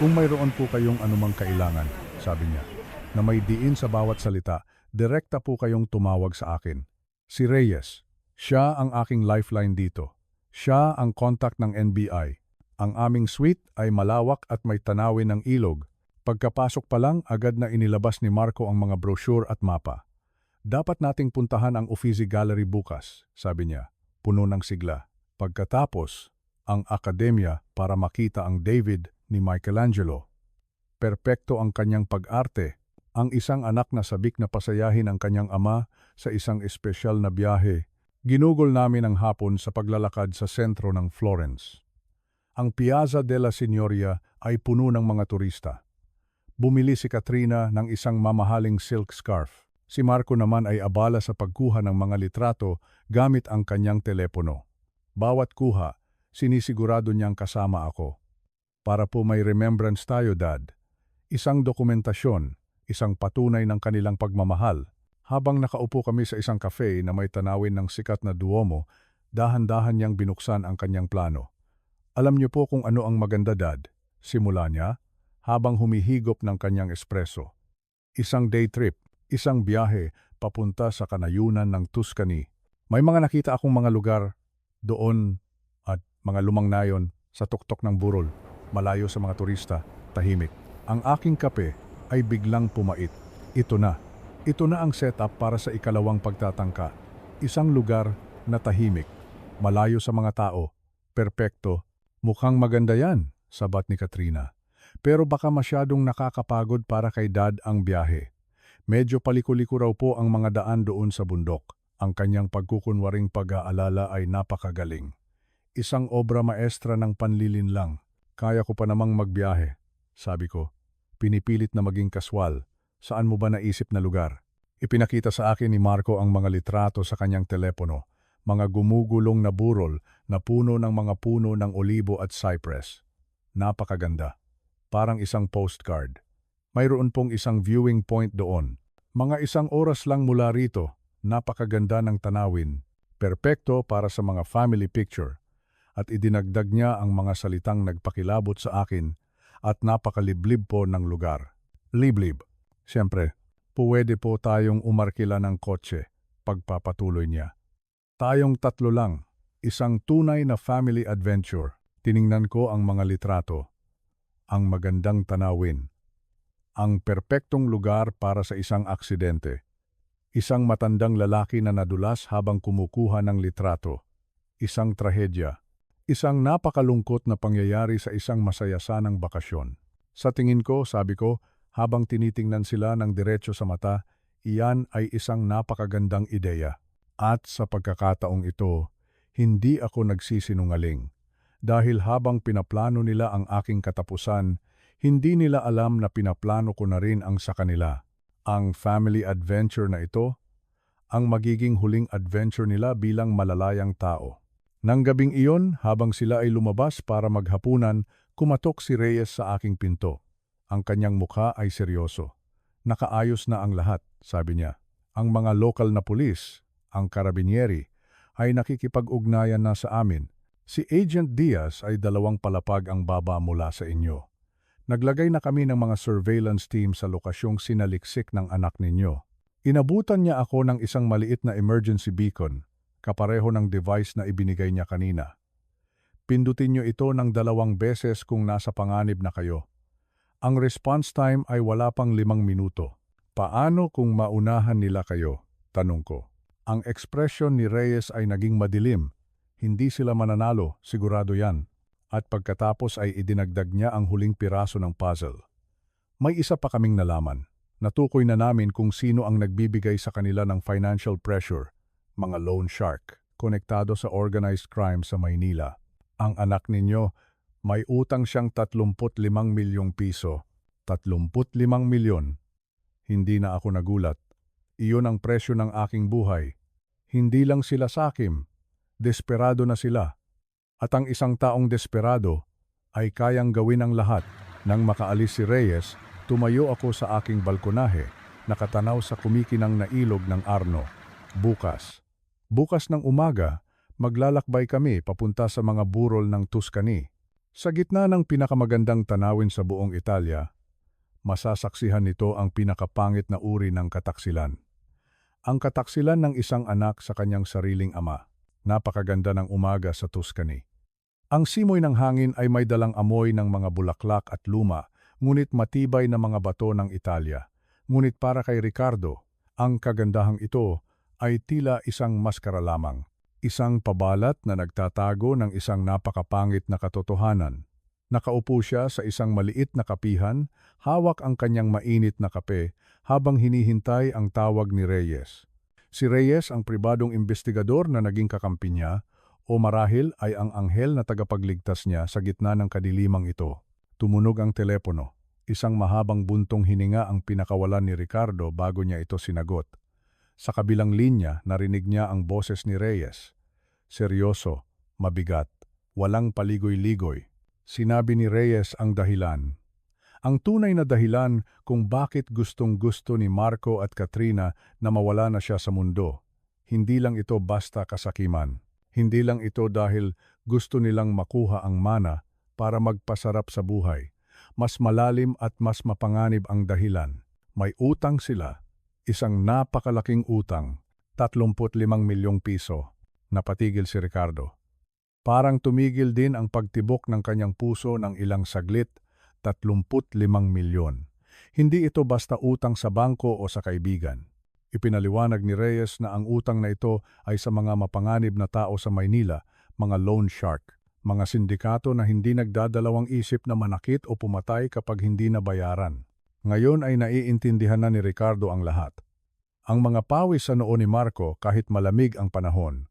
Kung mayroon po kayong anumang kailangan, sabi niya, na may diin sa bawat salita, direkta po kayong tumawag sa akin. Si Reyes, siya ang aking lifeline dito. Siya ang contact ng NBI. Ang aming suite ay malawak at may tanawin ng ilog. Pagkapasok pa lang, agad na inilabas ni Marco ang mga brochure at mapa. Dapat nating puntahan ang Uffizi Gallery bukas, sabi niya, puno ng sigla. Pagkatapos, ang akademya para makita ang David ni Michelangelo. Perpekto ang kanyang pag-arte, ang isang anak na sabik na pasayahin ang kanyang ama sa isang espesyal na biyahe. Ginugol namin ang hapon sa paglalakad sa sentro ng Florence. Ang Piazza della Signoria ay puno ng mga turista. Bumili si Katrina ng isang mamahaling silk scarf. Si Marco naman ay abala sa pagkuha ng mga litrato gamit ang kanyang telepono. Bawat kuha, sinisigurado niyang kasama ako. Para po may remembrance tayo, Dad. Isang dokumentasyon, isang patunay ng kanilang pagmamahal. Habang nakaupo kami sa isang cafe na may tanawin ng sikat na Duomo, dahan-dahan niyang binuksan ang kanyang plano. Alam niyo po kung ano ang maganda, Dad. Simula niya, habang humihigop ng kanyang espresso. Isang day trip, isang biyahe papunta sa kanayunan ng Tuscany. May mga nakita akong mga lugar doon at mga lumang nayon sa tuktok ng burol, malayo sa mga turista, tahimik. Ang aking kape ay biglang pumait. Ito na ang setup para sa ikalawang pagtatangka. Isang lugar na tahimik, malayo sa mga tao, perpekto. Mukhang maganda yan, sabat ni Katrina. Pero baka masyadong nakakapagod para kay Dad ang biyahe. Medyo paliko-liko raw po ang mga daan doon sa bundok. Ang kanyang pagkukunwaring pag-aalala ay napakagaling. Isang obra maestra ng panlilinlang. Kaya ko pa namang magbiyahe, sabi ko. Pinipilit na maging kaswal. Saan mo ba naisip na lugar? Ipinakita sa akin ni Marco ang mga litrato sa kanyang telepono. Mga gumugulong na burol na puno ng mga puno ng olibo at cypress. Napakaganda. Parang isang postcard. Mayroon pong isang viewing point doon. Mga isang oras lang mula rito, napakaganda ng tanawin. Perpekto para sa mga family picture. At idinagdag niya ang mga salitang nagpakilabot sa akin at napakaliblib po ng lugar. Liblib. Siyempre, pwede po tayong umarkila ng kotse, pagpapatuloy niya. Tayong tatlo lang, isang tunay na family adventure. Tiningnan ko ang mga litrato. Ang magandang tanawin. Ang perpektong lugar para sa isang aksidente. Isang matandang lalaki na nadulas habang kumukuha ng litrato. Isang trahedya. Isang napakalungkot na pangyayari sa isang masayasanang bakasyon. Sa tingin ko, sabi ko, habang tinitingnan sila ng diretso sa mata, iyan ay isang napakagandang ideya. At sa pagkakataong ito, hindi ako nagsisinungaling. Dahil habang pinaplano nila ang aking katapusan, hindi nila alam na pinaplano ko na rin ang sa kanila. Ang family adventure na ito, ang magiging huling adventure nila bilang malalayang tao. Nang gabing iyon, habang sila ay lumabas para maghapunan, kumatok si Reyes sa aking pinto. Ang kanyang mukha ay seryoso. Nakaayos na ang lahat, sabi niya. Ang mga lokal na pulis, ang karabinieri, ay nakikipag-ugnayan na sa amin. Si Agent Diaz ay 2 palapag ang baba mula sa inyo. Naglagay na kami ng mga surveillance team sa lokasyong sinaliksik ng anak ninyo. Inabutan niya ako ng isang maliit na emergency beacon, kapareho ng device na ibinigay niya kanina. Pindutin niyo ito ng 2 beses kung nasa panganib na kayo. Ang response time ay wala pang 5 minuto. Paano kung maunahan nila kayo? Tanong ko. Ang ekspresyon ni Reyes ay naging madilim. Hindi sila mananalo, sigurado yan. At pagkatapos ay idinagdag niya ang huling piraso ng puzzle. May isa pa kaming nalaman. Natukoy na namin kung sino ang nagbibigay sa kanila ng financial pressure. mga loan shark, konektado sa organized crime sa Maynila. Ang anak ninyo, may utang siyang 35 milyong piso. 35 milyon. Hindi na ako nagulat. Iyon ang presyo ng aking buhay. Hindi lang sila sakim. Desperado na sila. At ang isang taong desperado ay kayang gawin ang lahat. Nang makaalis si Reyes, tumayo ako sa aking balkonahe, nakatanaw sa kumikinang na ilog ng Arno. Bukas ng umaga, maglalakbay kami papunta sa mga burol ng Tuscany. Sa gitna ng pinakamagandang tanawin sa buong Italia, masasaksihan nito ang pinakapangit na uri ng kataksilan. Ang kataksilan ng isang anak sa kanyang sariling ama. Napakaganda ng umaga sa Tuscany. Ang simoy ng hangin ay may dalang amoy ng mga bulaklak at luma, ngunit matibay na mga bato ng Italia. Ngunit para kay Ricardo, ang kagandahang ito ay tila isang maskara lamang. Isang pabalat na nagtatago ng isang napakapangit na katotohanan. Nakaupo siya sa isang maliit na kapihan, hawak ang kanyang mainit na kape habang hinihintay ang tawag ni Reyes. Si Reyes ang pribadong investigador na naging kakampi niya, o marahil ay ang anghel na tagapagligtas niya sa gitna ng kadilimang ito. Tumunog ang telepono. Isang mahabang buntong hininga ang pinakawalan ni Ricardo bago niya ito sinagot. Sa kabilang linya, narinig niya ang boses ni Reyes. Seryoso, mabigat, walang paligoy-ligoy. Sinabi ni Reyes ang dahilan. Ang tunay na dahilan kung bakit gustong-gusto ni Marco at Katrina na mawala na siya sa mundo. Hindi lang ito basta kasakiman. Hindi lang ito dahil gusto nilang makuha ang mana para magpasarap sa buhay. Mas malalim at mas mapanganib ang dahilan. May utang sila. Isang napakalaking utang. 35 milyong piso. Napatigil si Ricardo. Parang tumigil din ang pagtibok ng kanyang puso ng ilang saglit. 35 milyon. Hindi ito basta utang sa bangko o sa kaibigan. Ipinaliwanag ni Reyes na ang utang na ito ay sa mga mapanganib na tao sa Maynila, mga loan shark, mga sindikato na hindi nagdadalawang isip na manakit o pumatay kapag hindi nabayaran. Ngayon ay naiintindihan na ni Ricardo ang lahat. Ang mga pawis sa noo ni Marco kahit malamig ang panahon.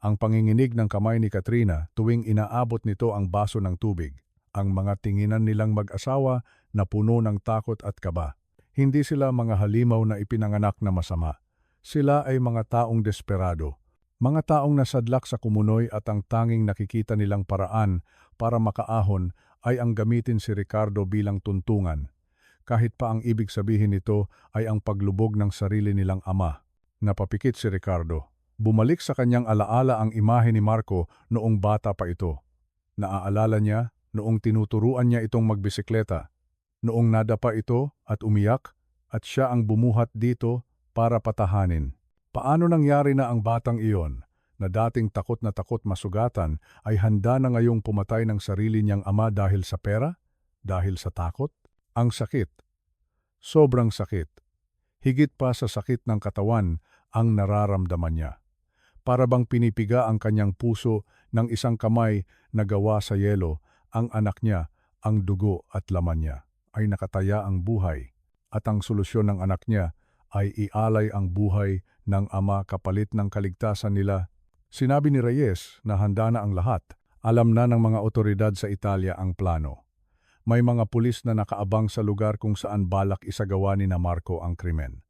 Ang panginginig ng kamay ni Katrina tuwing inaabot nito ang baso ng tubig. Ang mga tinginan nilang mag-asawa na puno ng takot at kaba. Hindi sila mga halimaw na ipinanganak na masama. Sila ay mga taong desperado. Mga taong nasadlak sa kumunoy at ang tanging nakikita nilang paraan para makaahon ay ang gamitin si Ricardo bilang tuntungan. Kahit pa ang ibig sabihin nito ay ang paglubog ng sarili nilang ama. Napapikit si Ricardo. Bumalik sa kanyang alaala ang imahe ni Marco noong bata pa ito. Naaalala niya noong tinuturuan niya itong magbisikleta. Noong nadapa ito at umiyak at siya ang bumuhat dito para patahanin. Paano nangyari na ang batang iyon na dating takot na takot masugatan ay handa na ngayong pumatay ng sarili niyang ama dahil sa pera? Dahil sa takot? Ang sakit. Sobrang sakit. Higit pa sa sakit ng katawan ang nararamdaman niya. Para bang pinipiga ang kanyang puso ng isang kamay na gawa sa yelo, ang anak niya, ang dugo at laman niya ay nakataya ang buhay at ang solusyon ng anak niya ay ialay ang buhay ng ama kapalit ng kaligtasan nila. Sinabi ni Reyes na handa na ang lahat. Alam na ng mga otoridad sa Italia ang plano. May mga pulis na nakaabang sa lugar kung saan balak isagawa ni Marco ang krimen.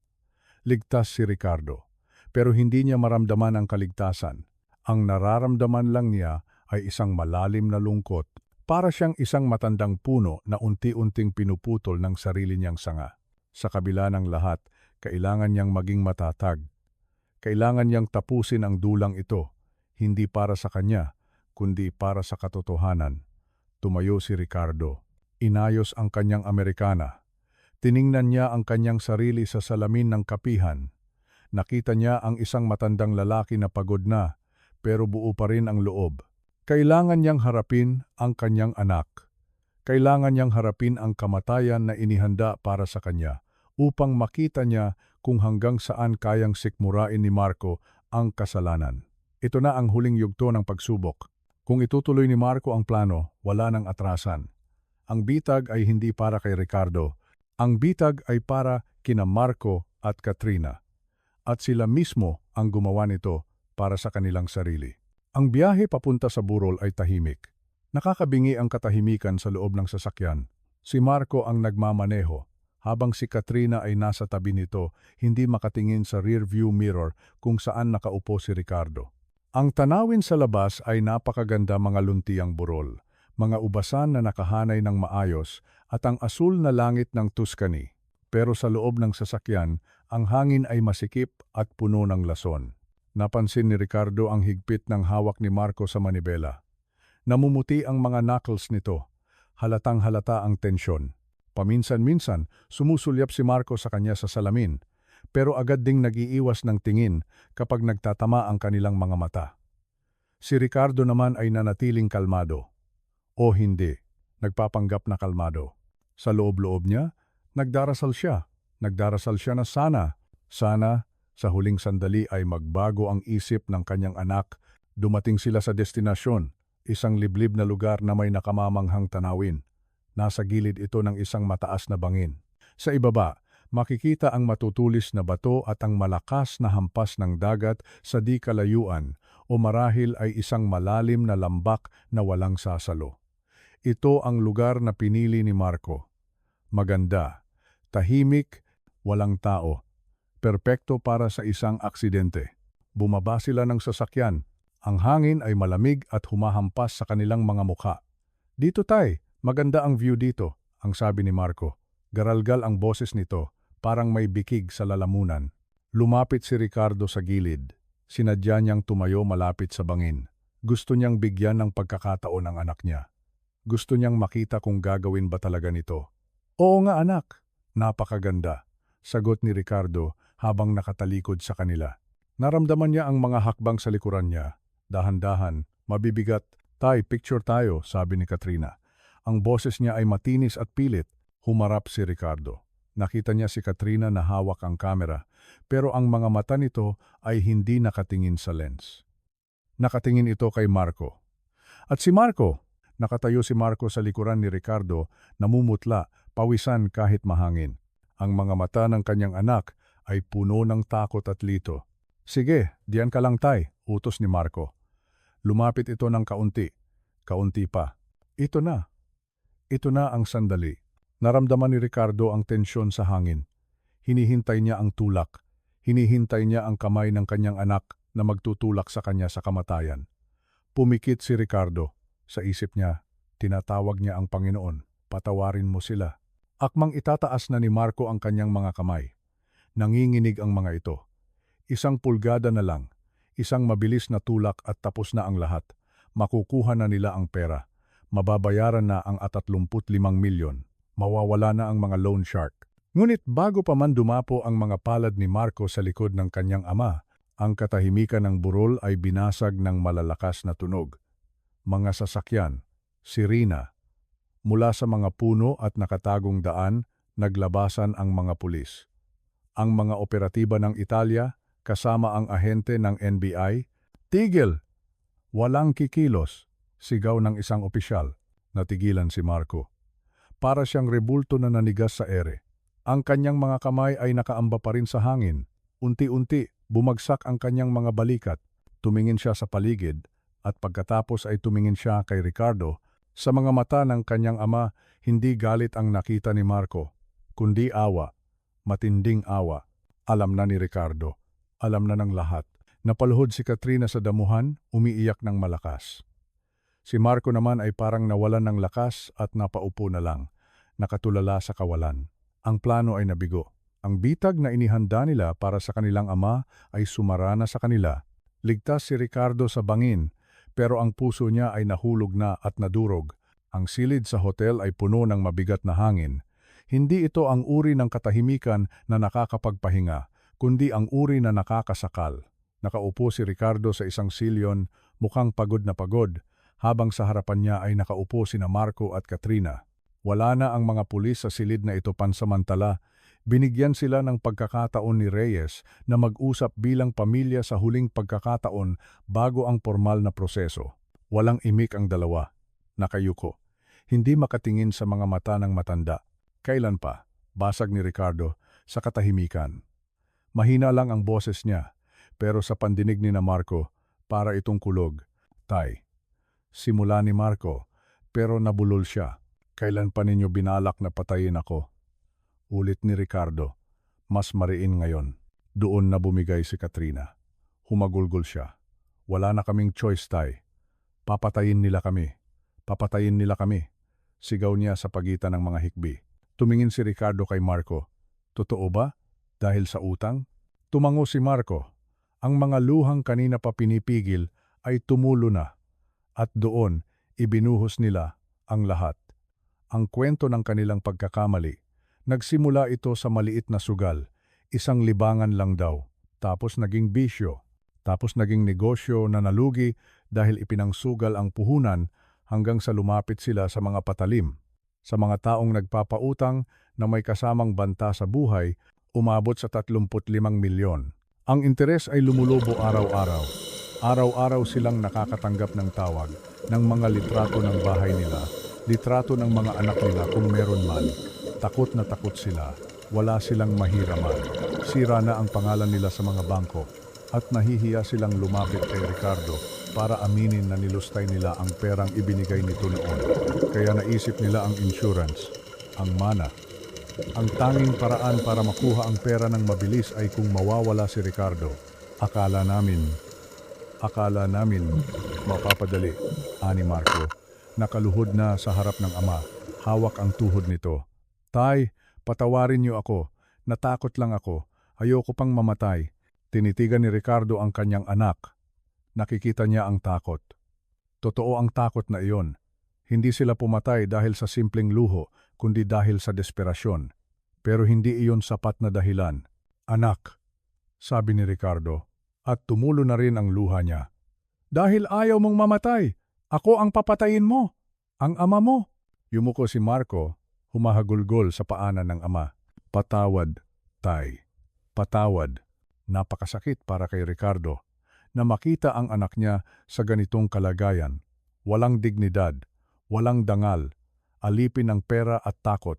Ligtas si Ricardo, pero hindi niya maramdaman ang kaligtasan. Ang nararamdaman lang niya ay isang malalim na lungkot. Para siyang isang matandang puno na unti-unting pinuputol ng sarili niyang sanga. Sa kabila ng lahat, kailangan niyang maging matatag. Kailangan niyang tapusin ang dulang ito, hindi para sa kanya, kundi para sa katotohanan. Tumayo si Ricardo. Inayos ang kanyang Amerikana. Tiningnan niya ang kanyang sarili sa salamin ng kapihan. Nakita niya ang isang matandang lalaki na pagod na, pero buo pa rin ang loob. Kailangan niyang harapin ang kanyang anak. Kailangan niyang harapin ang kamatayan na inihanda para sa kanya upang makita niya kung hanggang saan kayang sikmurain ni Marco ang kasalanan. Ito na ang huling yugto ng pagsubok. Kung itutuloy ni Marco ang plano, wala nang atrasan. Ang bitag ay hindi para kay Ricardo. Ang bitag ay para kina Marco at Katrina. At sila mismo ang gumawa nito para sa kanilang sarili. Ang biyahe papunta sa burol ay tahimik. Nakakabingi ang katahimikan sa loob ng sasakyan. Si Marco ang nagmamaneho, habang si Katrina ay nasa tabi nito, hindi makatingin sa rearview mirror kung saan nakaupo si Ricardo. Ang tanawin sa labas ay napakaganda, mga luntiang burol, mga ubasan na nakahanay ng maayos at ang asul na langit ng Tuscany. Pero sa loob ng sasakyan, ang hangin ay masikip at puno ng lason. Napansin ni Ricardo ang higpit ng hawak ni Marco sa manibela. Namumuti ang mga knuckles nito. Halatang halata ang tensyon. Paminsan-minsan, sumusulyap si Marco sa kanya sa salamin, pero agad ding nag-iiwas ng tingin kapag nagtatama ang kanilang mga mata. Si Ricardo naman ay nanatiling kalmado. O hindi, nagpapanggap na kalmado. Sa loob-loob niya, nagdarasal siya. Nagdarasal siya na sana sa huling sandali ay magbago ang isip ng kanyang anak. Dumating sila sa destinasyon, isang liblib na lugar na may nakamamanghang tanawin. Nasa gilid ito ng isang mataas na bangin. Sa ibaba, makikita ang matutulis na bato at ang malakas na hampas ng dagat sa di kalayuan, o marahil ay isang malalim na lambak na walang sasalo. Ito ang lugar na pinili ni Marco. Maganda, tahimik, walang tao. Perpekto para sa isang aksidente. Bumaba sila ng sasakyan. Ang hangin ay malamig at humahampas sa kanilang mga mukha. "Dito tay, maganda ang view dito," ang sabi ni Marco. Garalgal ang boses nito, parang may bikig sa lalamunan. Lumapit si Ricardo sa gilid. Sinadya niyang tumayo malapit sa bangin. Gusto niyang bigyan ng pagkakataon ang anak niya. Gusto niyang makita kung gagawin ba talaga nito. "Oo nga anak, napakaganda," sagot ni Ricardo habang nakatalikod sa kanila. Naramdaman niya ang mga hakbang sa likuran niya. Dahan-dahan, mabibigat. "Tay, picture tayo," sabi ni Katrina. Ang boses niya ay matinis at pilit. Humarap si Ricardo. Nakita niya si Katrina na hawak ang kamera, pero ang mga mata nito ay hindi nakatingin sa lens. Nakatingin ito kay Marco. At si Marco, nakatayo si Marco sa likuran ni Ricardo, namumutla, pawisan kahit mahangin. Ang mga mata ng kanyang anak ay puno ng takot at lito. "Sige, diyan ka lang tay," utos ni Marco. Lumapit ito ng kaunti. Kaunti pa. Ito na ang sandali. Naramdaman ni Ricardo ang tensyon sa hangin. Hinihintay niya ang tulak. Hinihintay niya ang kamay ng kanyang anak na magtutulak sa kanya sa kamatayan. Pumikit si Ricardo. Sa isip niya, tinatawag niya ang Panginoon. Patawarin mo sila. Akmang itataas na ni Marco ang kanyang mga kamay. Nanginginig ang mga ito. Isang pulgada na lang. Isang mabilis na tulak at tapos na ang lahat. Makukuha na nila ang pera. Mababayaran na ang 35 milyon. Mawawala na ang mga loan shark. Ngunit bago pa man dumapo ang mga palad ni Marco sa likod ng kanyang ama, ang katahimikan ng burol ay binasag ng malalakas na tunog. Mga sasakyan, sirena. Mula sa mga puno at nakatagong daan, naglabasan ang mga pulis. Ang mga operatiba ng Italia, kasama ang ahente ng NBI, "Tigil! Walang kikilos!" Sigaw ng isang opisyal. Natigilan si Marco. Para siyang rebulto na nanigas sa ere. Ang kanyang mga kamay ay nakaamba pa rin sa hangin. Unti-unti, bumagsak ang kanyang mga balikat. Tumingin siya sa paligid, at pagkatapos ay tumingin siya kay Ricardo. Sa mga mata ng kanyang ama, hindi galit ang nakita ni Marco, kundi awa, matinding awa. Alam na ni Ricardo. Alam na ng lahat. Napaluhod si Katrina sa damuhan, umiiyak ng malakas. Si Marco naman ay parang nawalan ng lakas at napaupo na lang, nakatulala sa kawalan. Ang plano ay nabigo. Ang bitag na inihanda nila para sa kanilang ama ay sumarana sa kanila. Ligtas si Ricardo sa bangin, pero ang puso niya ay nahulog na at nadurog. Ang silid sa hotel ay puno ng mabigat na hangin. Hindi ito ang uri ng katahimikan na nakakapagpahinga, kundi ang uri na nakakasakal. Nakaupo si Ricardo sa isang silyon, mukhang pagod na pagod, habang sa harapan niya ay nakaupo sina Marco at Katrina. Wala na ang mga pulis sa silid na ito pansamantala. Binigyan sila ng pagkakataon ni Reyes na mag-usap bilang pamilya sa huling pagkakataon bago ang formal na proseso. Walang imik ang dalawa. Nakayuko. Hindi makatingin sa mga mata ng matanda. "Kailan pa?" basag ni Ricardo sa katahimikan. Mahina lang ang boses niya, Pero sa pandinig ni na Marco, para itong kulog. Tay, simula ni Marco, pero nabulol siya. Kailan pa ninyo binalak na patayin ako? Ulit ni Ricardo, mas mariin ngayon. Doon na bumigay si Katrina. Humagulgol siya. Wala na kaming choice, Tay. Papatayin nila kami. Papatayin nila kami. Sigaw niya sa pagitan ng mga hikbi. Tumingin si Ricardo kay Marco. Totoo ba? Dahil sa utang? Tumango si Marco. Ang mga luhang kanina pa pinipigil ay tumulo na. At doon, ibinuhos nila ang lahat. Ang kwento ng kanilang pagkakamali. Nagsimula ito sa maliit na sugal. Isang libangan lang daw. Tapos naging bisyo. Tapos naging negosyo na nalugi dahil ipinangsugal ang puhunan hanggang sa lumapit sila sa mga patalim. Sa mga taong nagpapautang na may kasamang banta sa buhay, umabot sa 35 milyon. Ang interes ay lumulubo araw-araw. Araw-araw silang nakakatanggap ng tawag ng mga litrato ng bahay nila, litrato ng mga anak nila kung meron man. Takot na takot sila. Wala silang mahiraman. Sira na ang pangalan nila sa mga bangko. At nahihiya silang lumapit kay Ricardo para aminin na nilustay nila ang perang ibinigay nito noon. Kaya naisip nila ang insurance, ang mana. Ang tanging paraan para makuha ang pera ng mabilis ay kung mawawala si Ricardo. Akala namin, mapapadali, ani Marco. Nakaluhod na sa harap ng ama, hawak ang tuhod nito. Tay, patawarin niyo ako, natakot lang ako, ayoko pang mamatay. Tinitigan ni Ricardo ang kanyang anak. Nakikita niya ang takot. Totoo ang takot na iyon. Hindi sila pumatay dahil sa simpleng luho, kundi dahil sa desperasyon. Pero hindi iyon sapat na dahilan. Anak, sabi ni Ricardo, at tumulo na rin ang luha niya. Dahil ayaw mong mamatay, ako ang papatayin mo, ang ama mo. Yumuko si Marco, humahagulgol sa paanan ng ama. Patawad, Tay. Patawad. Napakasakit para kay Ricardo na makita ang anak niya sa ganitong kalagayan. Walang dignidad, walang dangal, alipin ng pera at takot.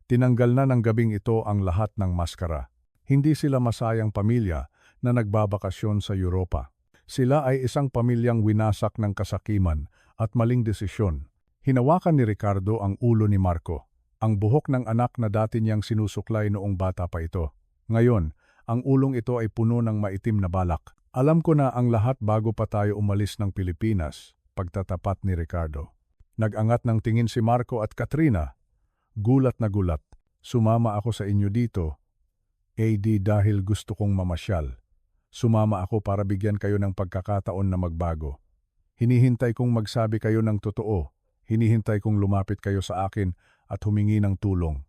Tinanggal na ng gabing ito ang lahat ng maskara. Hindi sila masayang pamilya na nagbabakasyon sa Europa. Sila ay isang pamilyang winasak ng kasakiman at maling desisyon. Hinawakan ni Ricardo ang ulo ni Marco, ang buhok ng anak na dati niyang sinusuklay noong bata pa ito. Ngayon, ang ulong ito ay puno ng maitim na balak. Alam ko na ang lahat bago pa tayo umalis ng Pilipinas, pagtatapat ni Ricardo. Nag-angat ng tingin si Marco at Katrina. Gulat na gulat. Sumama ako sa inyo dito. AD dahil gusto kong mamasyal. Sumama ako para bigyan kayo ng pagkakataon na magbago. Hinihintay kong magsabi kayo ng totoo. Hinihintay kong lumapit kayo sa akin at humingi ng tulong.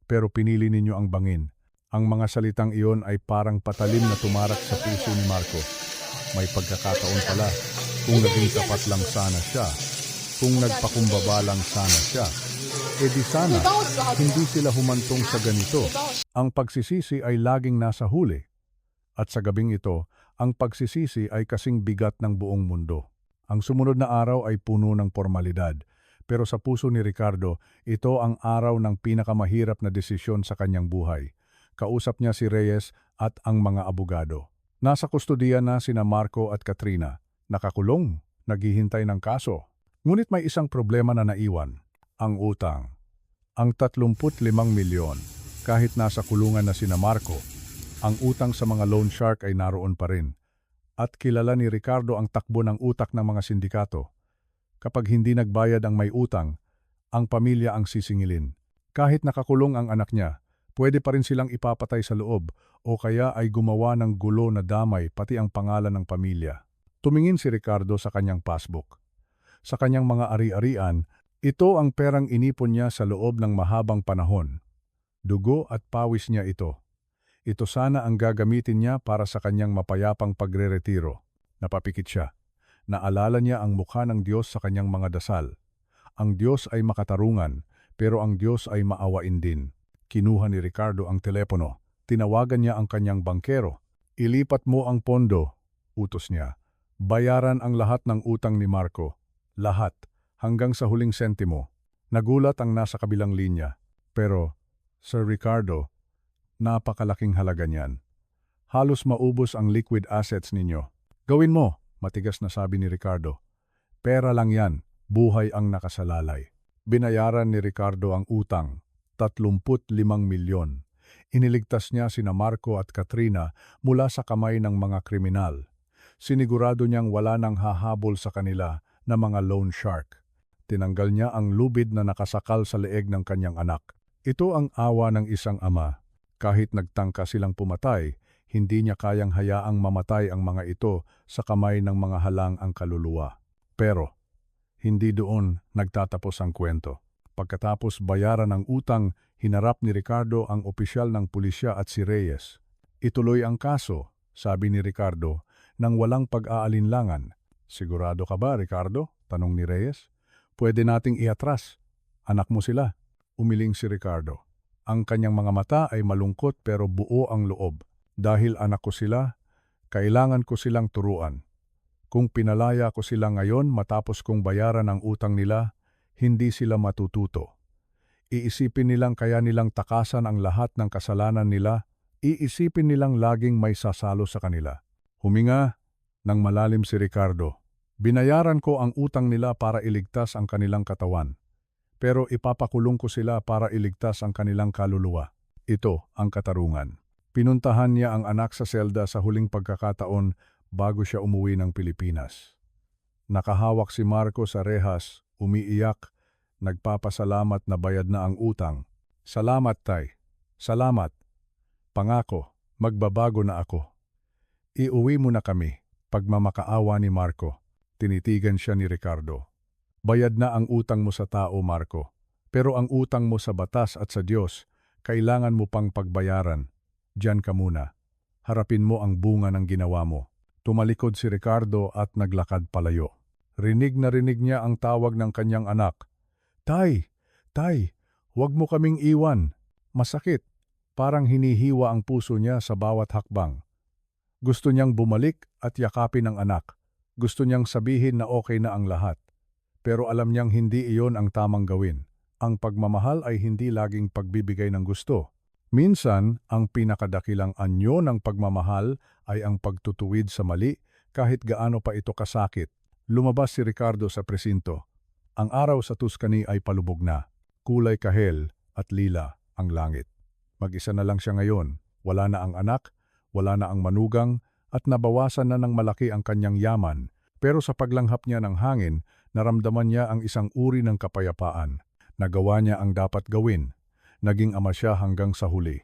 Pero pinili ninyo ang bangin. Ang mga salitang iyon ay parang patalim na tumarak sa puso ni Marco. May pagkakataon pala, kung naging tapat lang sana siya, kung nagpakumbaba lang sana siya, di sana, hindi sila humantong sa ganito. Ang pagsisisi ay laging nasa huli. At sa gabing ito, ang pagsisisi ay kasing bigat ng buong mundo. Ang sumunod na araw ay puno ng formalidad. Pero sa puso ni Ricardo, ito ang araw ng pinakamahirap na desisyon sa kanyang buhay. Kausap niya si Reyes at ang mga abogado. Nasa kustodiya na sina Marco at Katrina. Nakakulong, naghihintay ng kaso. Ngunit may isang problema na naiwan. Ang utang. Ang 35 milyon. Kahit nasa kulungan na sina Marco, ang utang sa mga loan shark ay naroon pa rin. At kilala ni Ricardo ang takbo ng utak ng mga sindikato. Kapag hindi nagbayad ang may utang, ang pamilya ang sisingilin. Kahit nakakulong ang anak niya, pwede pa rin silang ipapatay sa loob o kaya ay gumawa ng gulo na damay pati ang pangalan ng pamilya. Tumingin si Ricardo sa kanyang passbook. Sa kanyang mga ari-arian, ito ang perang inipon niya sa loob ng mahabang panahon. Dugo at pawis niya ito. Ito sana ang gagamitin niya para sa kanyang mapayapang pagre-retiro. Napapikit siya. Naalala niya ang mukha ng Diyos sa kanyang mga dasal. Ang Diyos ay makatarungan, pero ang Diyos ay maawain din. Kinuha ni Ricardo ang telepono. Tinawagan niya ang kanyang bangkero. Ilipat mo ang pondo, utos niya. Bayaran ang lahat ng utang ni Marco. Lahat, hanggang sa huling sentimo. Nagulat ang nasa kabilang linya. Pero, Sir Ricardo, napakalaking halaga niyan. Halos maubos ang liquid assets ninyo. Gawin mo, matigas na sabi ni Ricardo. Pera lang yan, buhay ang nakasalalay. Binayaran ni Ricardo ang utang, 35 milyon. Iniligtas niya sina Marco at Katrina mula sa kamay ng mga kriminal. Sinigurado niyang wala nang hahabol sa kanila na mga loan shark. Tinanggal niya ang lubid na nakasakal sa leeg ng kanyang anak. Ito ang awa ng isang ama. Kahit nagtangka silang pumatay, hindi niya kayang hayaang mamatay ang mga ito sa kamay ng mga halang ang kaluluwa. Pero, hindi doon nagtatapos ang kwento. Pagkatapos bayaran ang utang, hinarap ni Ricardo ang opisyal ng pulisya at si Reyes. Ituloy ang kaso, sabi ni Ricardo, nang walang pag-aalinlangan. Sigurado ka ba, Ricardo? Tanong ni Reyes. Pwede nating iatras. Anak mo sila. Umiling si Ricardo. Ang kanyang mga mata ay malungkot pero buo ang loob. Dahil anak ko sila, kailangan ko silang turuan. Kung pinalaya ko sila ngayon matapos kong bayaran ang utang nila, hindi sila matututo. Iisipin nilang kaya nilang takasan ang lahat ng kasalanan nila, iisipin nilang laging may sasalo sa kanila. Huminga ng malalim si Ricardo. Binayaran ko ang utang nila para iligtas ang kanilang katawan. Pero ipapakulong ko sila para iligtas ang kanilang kaluluwa. Ito ang katarungan. Pinuntahan niya ang anak sa selda sa huling pagkakataon bago siya umuwi ng Pilipinas. Nakahawak si Marco sa rehas, umiiyak, nagpapasalamat na bayad na ang utang. Salamat, Tay. Salamat. Pangako, magbabago na ako. Iuwi mo na kami. Pagmamakaawa ni Marco. Tinitigan siya ni Ricardo. Bayad na ang utang mo sa tao, Marco. Pero ang utang mo sa batas at sa Diyos, kailangan mo pang pagbayaran. Diyan ka muna. Harapin mo ang bunga ng ginawa mo. Tumalikod si Ricardo at naglakad palayo. Rinig na rinig niya ang tawag ng kanyang anak. Tay! Tay! Huwag mo kaming iwan. Masakit. Parang hinihiwa ang puso niya sa bawat hakbang. Gusto niyang bumalik at yakapin ang anak. Gusto niyang sabihin na okay na ang lahat. Pero alam niyang hindi iyon ang tamang gawin. Ang pagmamahal ay hindi laging pagbibigay ng gusto. Minsan, ang pinakadakilang anyo ng pagmamahal ay ang pagtutuwid sa mali kahit gaano pa ito kasakit. Lumabas si Ricardo sa presinto. Ang araw sa Tuscany ay palubog na. Kulay kahel at lila ang langit. Mag-isa na lang siya ngayon. Wala na ang anak, wala na ang manugang, at nabawasan na ng malaki ang kanyang yaman. Pero sa paglanghap niya ng hangin, naramdaman niya ang isang uri ng kapayapaan. Nagawa niya ang dapat gawin. Naging ama siya hanggang sa huli.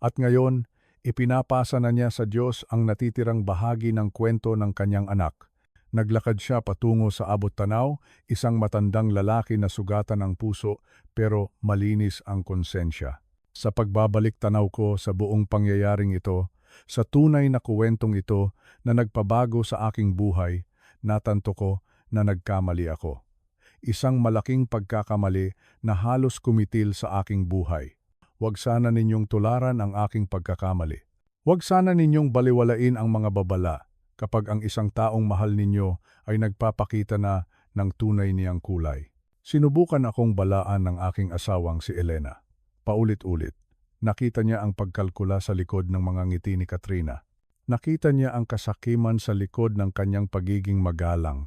At ngayon, ipinapasa na niya sa Diyos ang natitirang bahagi ng kwento ng kanyang anak. Naglakad siya patungo sa abot-tanaw, isang matandang lalaki na sugatan ang puso pero malinis ang konsensya. Sa pagbabalik tanaw ko sa buong pangyayaring ito, sa tunay na kuwentong ito na nagpabago sa aking buhay, natanto ko na nagkamali ako. Isang malaking pagkakamali na halos kumitil sa aking buhay. Huwag sana ninyong tularan ang aking pagkakamali. Huwag sana ninyong baliwalain ang mga babala kapag ang isang taong mahal ninyo ay nagpapakita na ng tunay niyang kulay. Sinubukan akong balaan ng aking asawang si Elena. Paulit-ulit. Nakita niya ang pagkalkula sa likod ng mga ngiti ni Katrina. Nakita niya ang kasakiman sa likod ng kanyang pagiging magalang.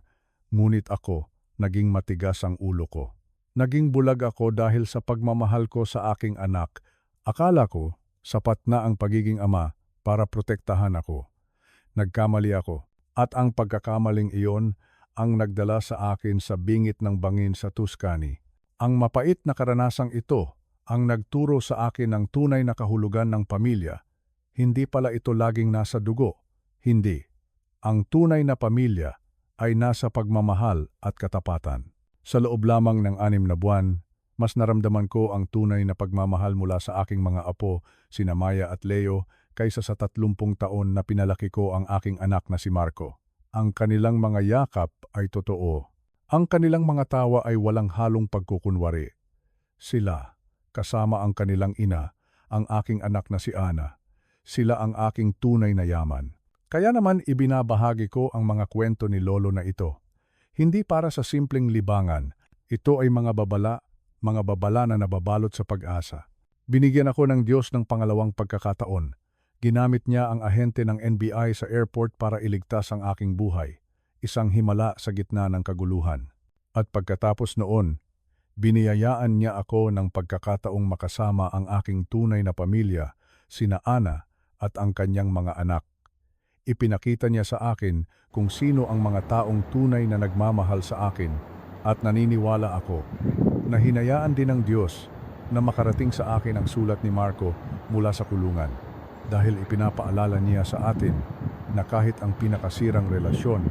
Ngunit ako, naging matigas ang ulo ko. Naging bulag ako dahil sa pagmamahal ko sa aking anak. Akala ko, sapat na ang pagiging ama para protektahan ako. Nagkamali ako, at ang pagkakamaling iyon ang nagdala sa akin sa bingit ng bangin sa Tuscany. Ang mapait na karanasang ito ang nagturo sa akin ng tunay na kahulugan ng pamilya. Hindi pala ito laging nasa dugo. Hindi. Ang tunay na pamilya ay nasa pagmamahal at katapatan. Sa loob lamang ng 6 na buwan, mas naramdaman ko ang tunay na pagmamahal mula sa aking mga apo, sina Maya at Leo, kaysa sa 30 taon na pinalaki ko ang aking anak na si Marco. Ang kanilang mga yakap ay totoo. Ang kanilang mga tawa ay walang halong pagkukunwari. Sila, kasama ang kanilang ina, ang aking anak na si Ana. Sila ang aking tunay na yaman. Kaya naman ibinabahagi ko ang mga kwento ni Lolo na ito. Hindi para sa simpleng libangan. Ito ay mga babala na nababalot sa pag-asa. Binigyan ako ng Diyos ng pangalawang pagkakataon. Ginamit niya ang ahente ng NBI sa airport para iligtas ang aking buhay, isang himala sa gitna ng kaguluhan. At pagkatapos noon, biniyayaan niya ako ng pagkakataong makasama ang aking tunay na pamilya, sina Ana at ang kanyang mga anak. Ipinakita niya sa akin kung sino ang mga taong tunay na nagmamahal sa akin at naniniwala ako na hinayaan din ng Diyos na makarating sa akin ang sulat ni Marco mula sa kulungan dahil ipinapaalala niya sa atin na kahit ang pinakasirang relasyon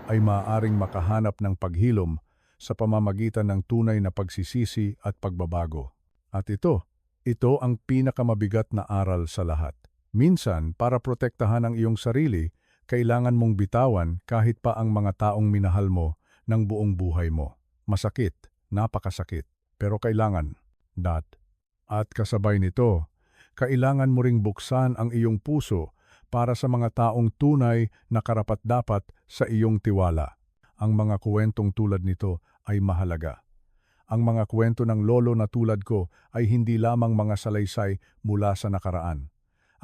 ay maaaring makahanap ng paghilom sa pamamagitan ng tunay na pagsisisi at pagbabago. At ito ang pinakamabigat na aral sa lahat. Minsan, para protektahan ang iyong sarili, kailangan mong bitawan kahit pa ang mga taong minahal mo ng buong buhay mo. Masakit, napakasakit, pero kailangan. At kasabay nito, kailangan mo ring buksan ang iyong puso para sa mga taong tunay na karapat-dapat sa iyong tiwala. Ang mga kwentong tulad nito ay mahalaga. Ang mga kwento ng lolo na tulad ko ay hindi lamang mga salaysay mula sa nakaraan.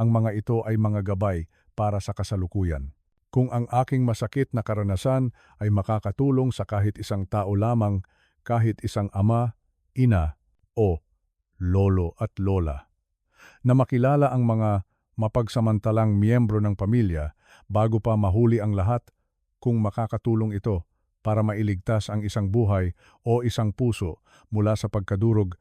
Ang mga ito ay mga gabay para sa kasalukuyan. Kung ang aking masakit na karanasan ay makakatulong sa kahit isang tao lamang, kahit isang ama, ina, o lolo at lola, na makilala ang mga mapagsamantalang miyembro ng pamilya bago pa mahuli ang lahat, kung makakatulong ito para mailigtas ang isang buhay o isang puso mula sa pagkadurog,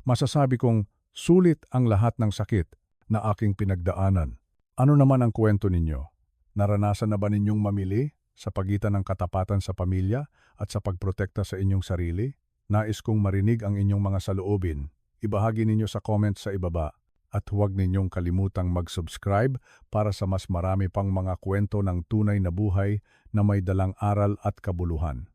masasabi kong sulit ang lahat ng sakit na aking pinagdaanan. Ano naman ang kwento ninyo? Naranasan na ba ninyong mamili sa pagitan ng katapatan sa pamilya at sa pagprotekta sa inyong sarili? Nais kong marinig ang inyong mga saloobin. Ibahagi ninyo sa comment sa ibaba. At huwag ninyong kalimutang mag-subscribe para sa mas marami pang mga kwento ng tunay na buhay na may dalang aral at kabuluhan.